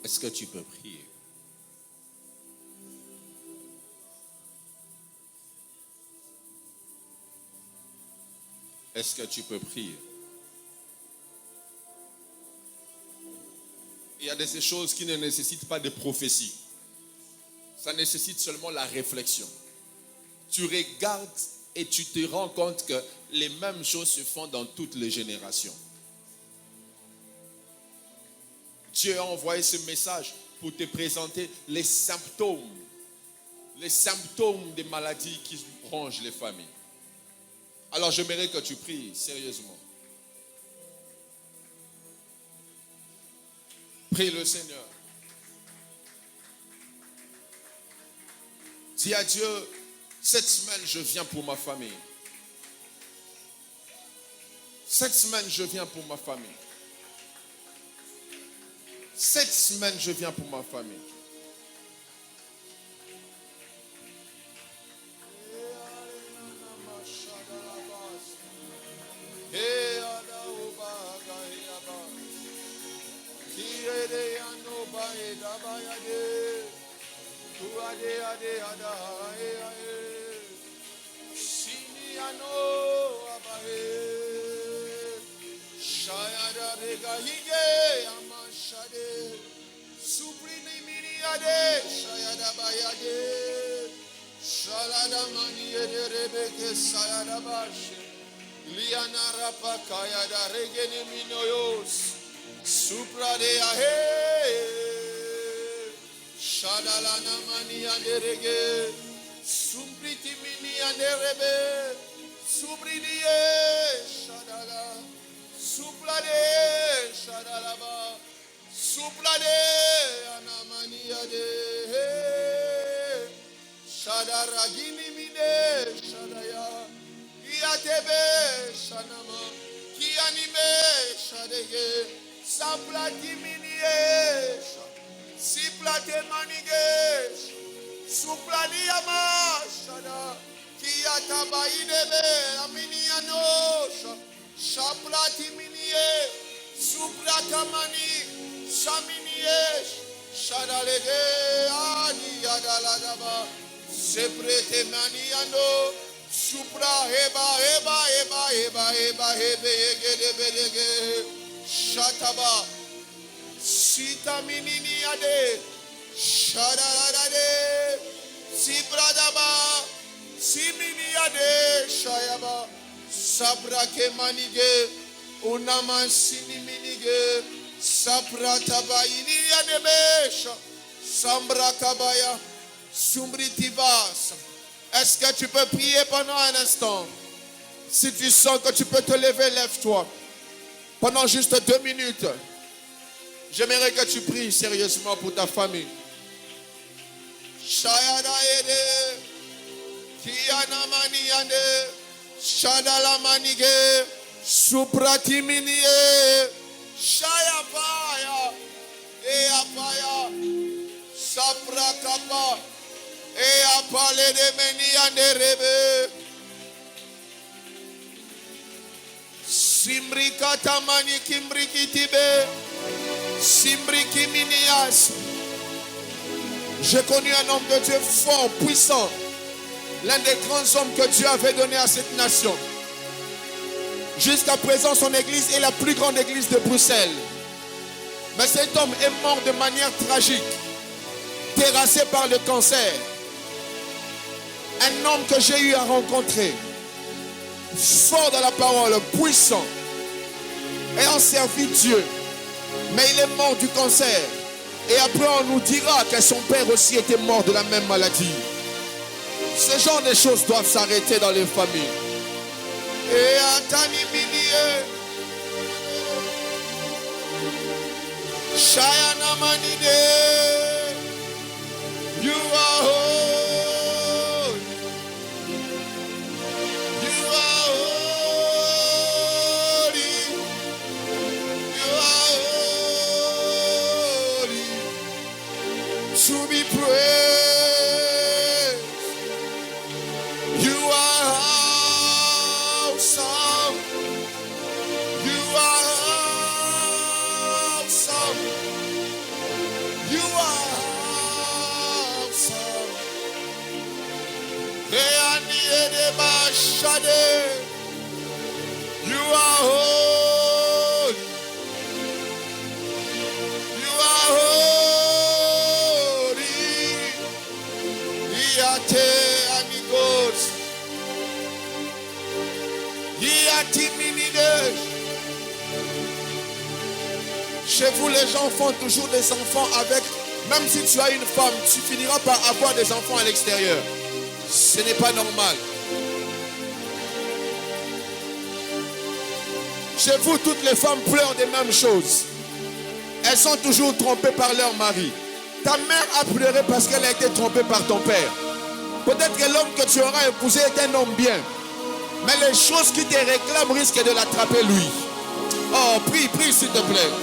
Est-ce que tu peux prier? Est-ce que tu peux prier? Il y a de ces choses qui ne nécessitent pas de prophétie. Ça nécessite seulement la réflexion. Tu regardes et tu te rends compte que les mêmes choses se font dans toutes les générations. Dieu a envoyé ce message pour te présenter les symptômes des maladies qui rongent les familles. Alors j'aimerais que tu pries sérieusement. Prie le Seigneur. Dis à Dieu, cette semaine je viens pour ma famille. Cette semaine je viens pour ma famille. Cette semaine je viens pour ma famille. Liana rapa kaya da regeni minoyos supra de ahe shadalana mani anderege sumpriti mini anderebe subridie shadala suplade shadalaba suplade anamani ade shadaragini mine shadaya Yatebe shanama ki anime shadege saplati minie siplate manige suplani ama shada ki ataba idebe aminiano saplati minie suplata mani saminie shadalege ani yadaladaba seprete maniano Supra heba heba heba heba heba hebe yegede bedege shataba Shita minini ade. Shadadade. Sibradaba. Simini ade. Shayaba. Sabrake manige. Unaman sini minige. Sabrataba ini adebesha. Sambrakabaya. Sumbritivas. Est-ce que tu peux prier pendant un instant? Si tu sens que tu peux te lever, lève-toi. Pendant juste 2 minutes. J'aimerais que tu pries sérieusement pour ta famille. Shayada ede. Kiana maniane. Shadala manige. Suprati minie. Shayapaya. Eapaya. Saprakapa. Eapale de meniane rebe. Simbrikata mani kimbrikitibe. Simbriki minias. J'ai connu un homme de Dieu fort, puissant. L'un des grands hommes que Dieu avait donné à cette nation. Jusqu'à présent, son église est la plus grande église de Bruxelles. Mais cet homme est mort de manière tragique, terrassé par le cancer. Un homme que j'ai eu à rencontrer, fort dans la parole, puissant, ayant servi Dieu. Mais il est mort du cancer. Et après on nous dira que son père aussi était mort de la même maladie. Ce genre de choses doivent s'arrêter dans les familles. Et Atani Minie Shayana Manide. You are holy. You are holy. You are holy. To be praised. You are awesome. You are awesome. You are awesome. You are holy. You are holy. Iate amigos. Iati minides. Chez vous, les gens font toujours des enfants avec, même si tu as une femme, tu finiras par avoir des enfants à l'extérieur. Ce n'est pas normal. Chez vous, toutes les femmes pleurent des mêmes choses. Elles sont toujours trompées par leur mari. Ta mère a pleuré parce qu'elle a été trompée par ton père. Peut-être que l'homme que tu auras épousé est un homme bien. Mais les choses qui te réclament risquent de l'attraper lui. Oh, prie, prie s'il te plaît.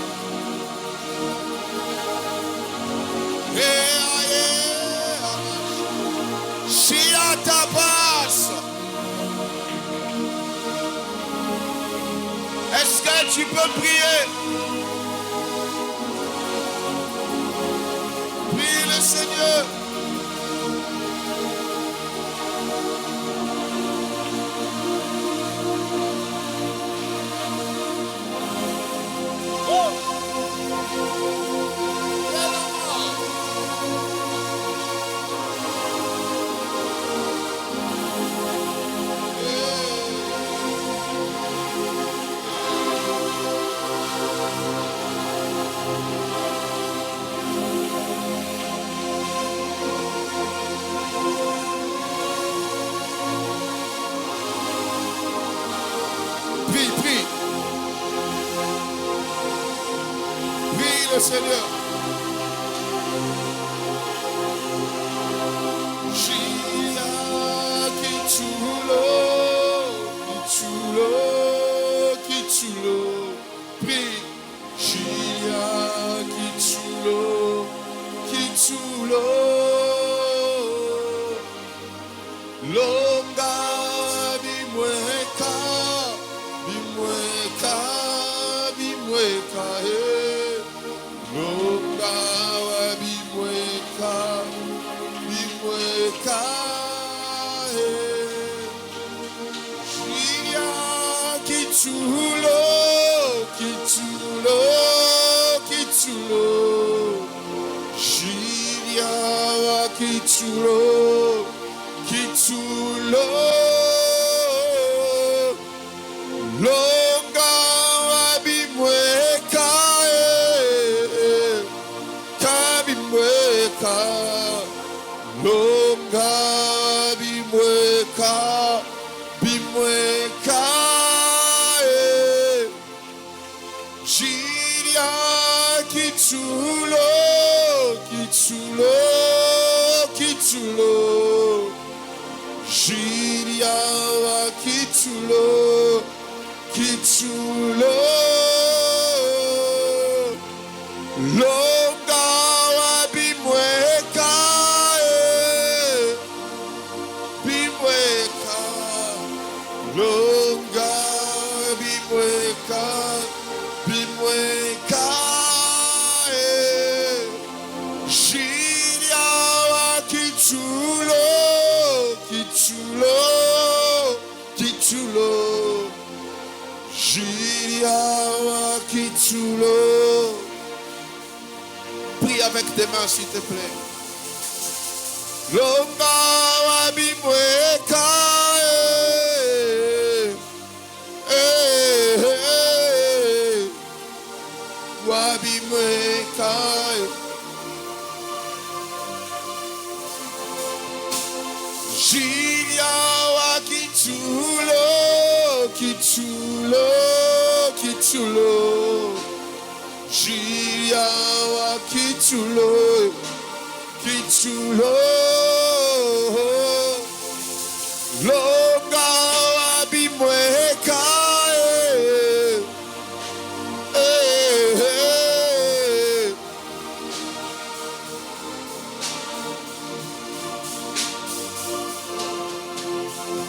Est-ce que tu peux prier? Prie le Seigneur. Prie, prie. Prie le Seigneur. Prie. Longa bimweka, bimweka, bimweka, longa wa bimweka, bimweka, Shia kitulo, kitulo, kitulo. kitulo, kitulo, longa wabimweka, kabimweka, longa bimweka, bimweka, jiria kitulo, kitulo, kitulo, jiria wa kitulo, kitulo, longa wa bimweka, bimweka, longa bimweka, bimweka, jiria wa kitulo, kitulo, kitulo, jiria wa kitulo. Prie avec tes mains s'il te plaît. Longa wa bimweka, wa bimweka, jiria wa kitulo, kitulo, kitulo, jiria wa kitulo, kitulo, longa wa bimweka,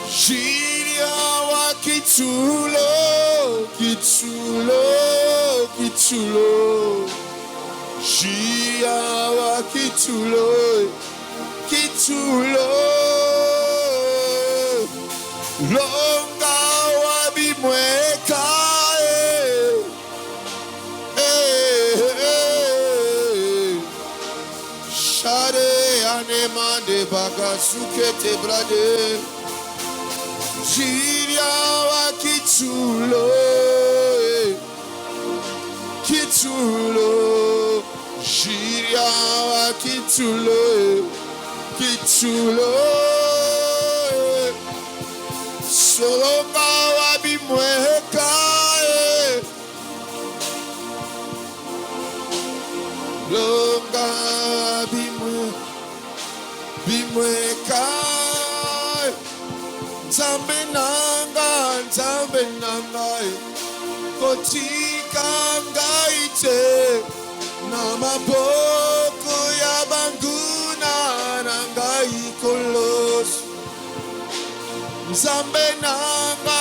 jiria wa kitulo, kitulo, kitulo, jiria wa kitulo, kitulo, longa wa bimweka, shade anemande bagasuke te brade, jiria wa kitulo, kitulo, jiria wa kitulo, kitulo, solonga wa bimweka, longa bimweka, Nzambe nanga, kotika ngai te, na maboko ya banguna na ngai kolosi. Nzambe nanga,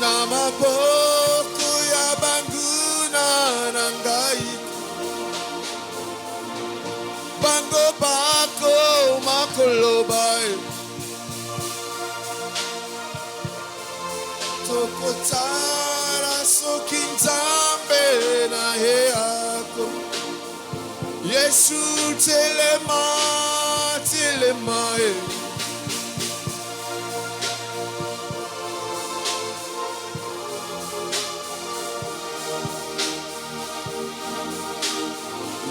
na maboko ya banguna na ngai, bango bako makolobai, tokotara soki Nzambe na heako, Yesu telema, telema,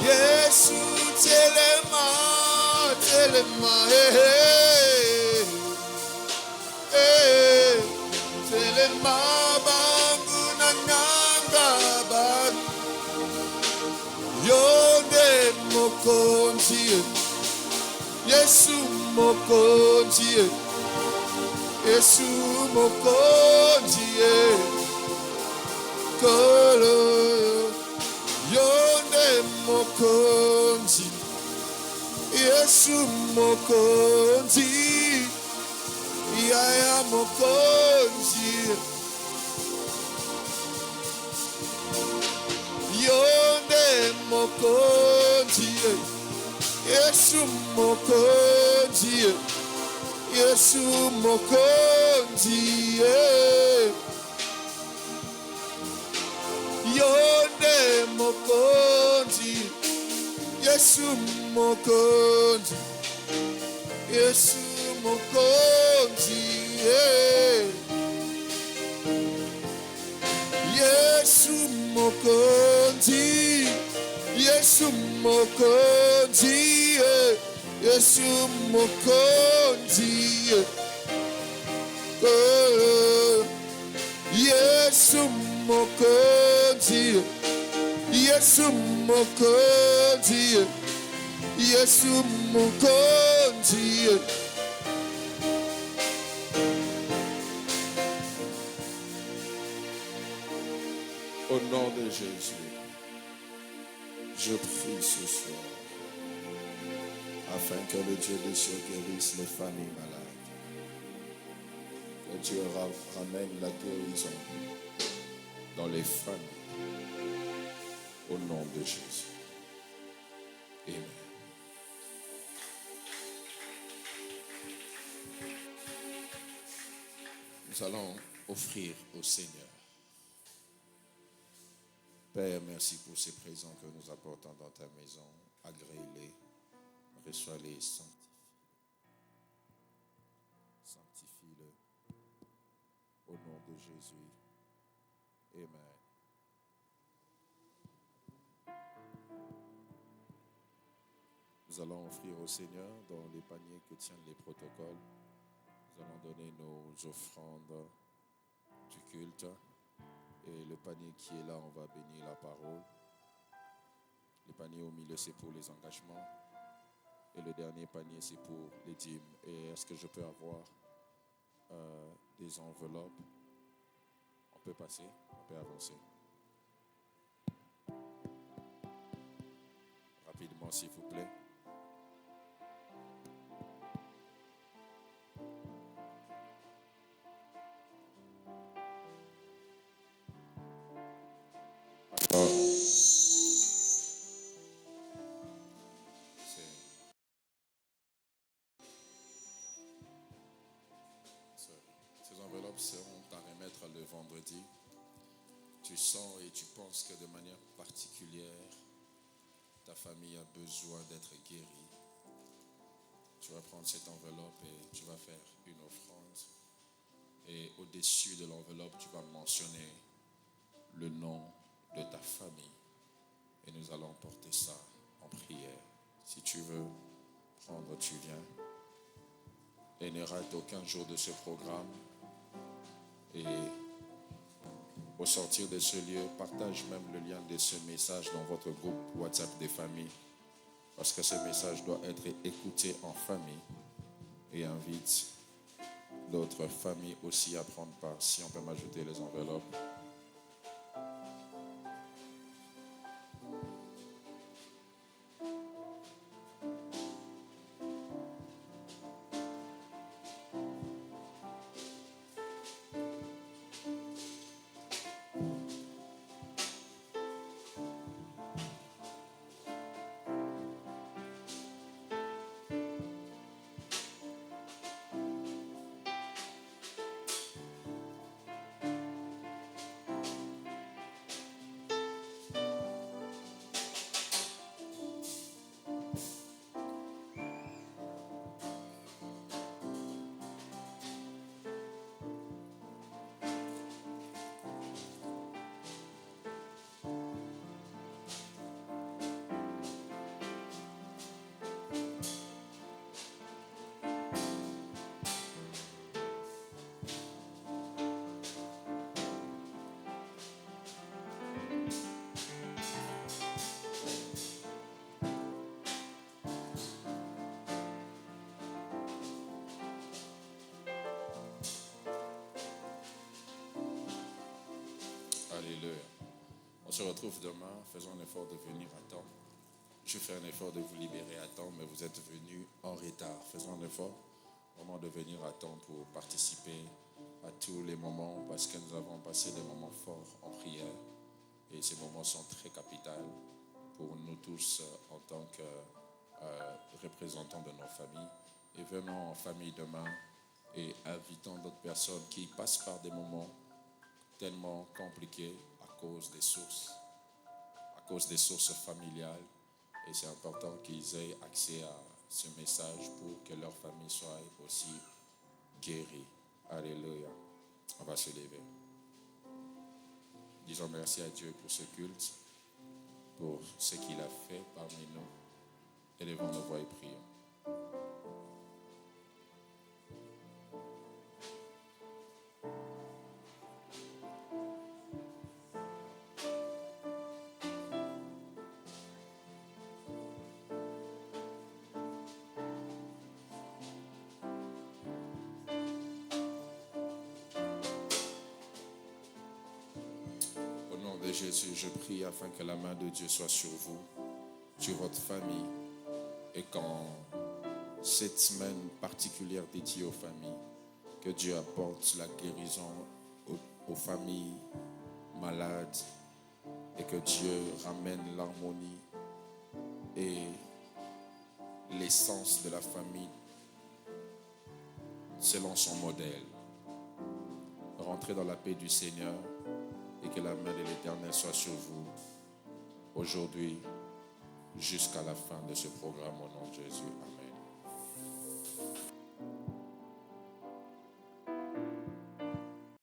Yesu telema, telema, telema bangu na nanga bangu, yonde mokonzi, Yesu mokonzi, Yesu mokonzi, kolo yonde mokonzi, Yesu mokonzi, yaya mokonzi, yonde mokonzi, Yesu mokonzi, Yesu mokonzi, yonde mokonzi, Yesu mokonzi, Yesu mokonzi, Yesu mokonzi, Yesu mokonzi, Yesu mokonzi, Yesu mokonzi, Yesu mokonzi, Yesu mokonzi. Au nom de Jésus, je prie ce soir afin que le Dieu des cieux guérisse les familles malades. Que Dieu ramène la guérison dans les familles. Au nom de Jésus. Amen. Nous allons offrir au Seigneur. Père, merci pour ces présents que nous apportons dans ta maison. Agrée-les, reçois-les, sanctifie-le. Au nom de Jésus. Amen. Nous allons offrir au Seigneur dans les paniers que tiennent les protocoles. Nous allons donner nos offrandes du culte. Et le panier qui est là, on va bénir la parole. Le panier au milieu, c'est pour les engagements. Et le dernier panier, c'est pour les dîmes. Et est-ce que je peux avoir des enveloppes? On peut passer, on peut avancer. Rapidement, s'il vous plaît. Ces enveloppes seront à remettre le vendredi. Tu sens et tu penses que de manière particulière, ta famille a besoin d'être guérie. Tu vas prendre cette enveloppe et tu vas faire une offrande. Et au-dessus de l'enveloppe, tu vas mentionner le nom de ta famille. Et nous allons porter ça en prière. Si tu veux prendre, tu viens. Et ne rate aucun jour de ce programme. Et au sortir de ce lieu, partage même le lien de ce message dans votre groupe WhatsApp des familles. Parce que ce message doit être écouté en famille. Et invite d'autres familles aussi à prendre part. Si on peut m'ajouter les enveloppes. Alléluia. On se retrouve demain. Faisons un effort de venir à temps. Je fais un effort de vous libérer à temps, mais vous êtes venus en retard. Faisons un effort vraiment de venir à temps pour participer à tous les moments, parce que nous avons passé des moments forts en prière. Et ces moments sont très capitaux pour nous tous en tant que représentants de nos familles. Et venons en famille demain et invitons d'autres personnes qui passent par des moments tellement compliqués à cause des sources. cause des sources familiales. Et c'est important qu'ils aient accès à ce message pour que leur famille soit aussi guérie. Alléluia. On va se lever. Disons merci à Dieu pour ce culte, pour ce qu'il a fait parmi nous. Élevons nos voix et prions. Au nom de Jésus, je prie afin que la main de Dieu soit sur vous, sur votre famille, et qu'en cette semaine particulière dédiée aux familles, que Dieu apporte la guérison aux familles malades et que Dieu ramène l'harmonie et l'essence de la famille selon son modèle. Rentrez dans la paix du Seigneur et que la main de l'Éternel soit sur vous aujourd'hui jusqu'à la fin de ce programme au nom de Jésus. Amen.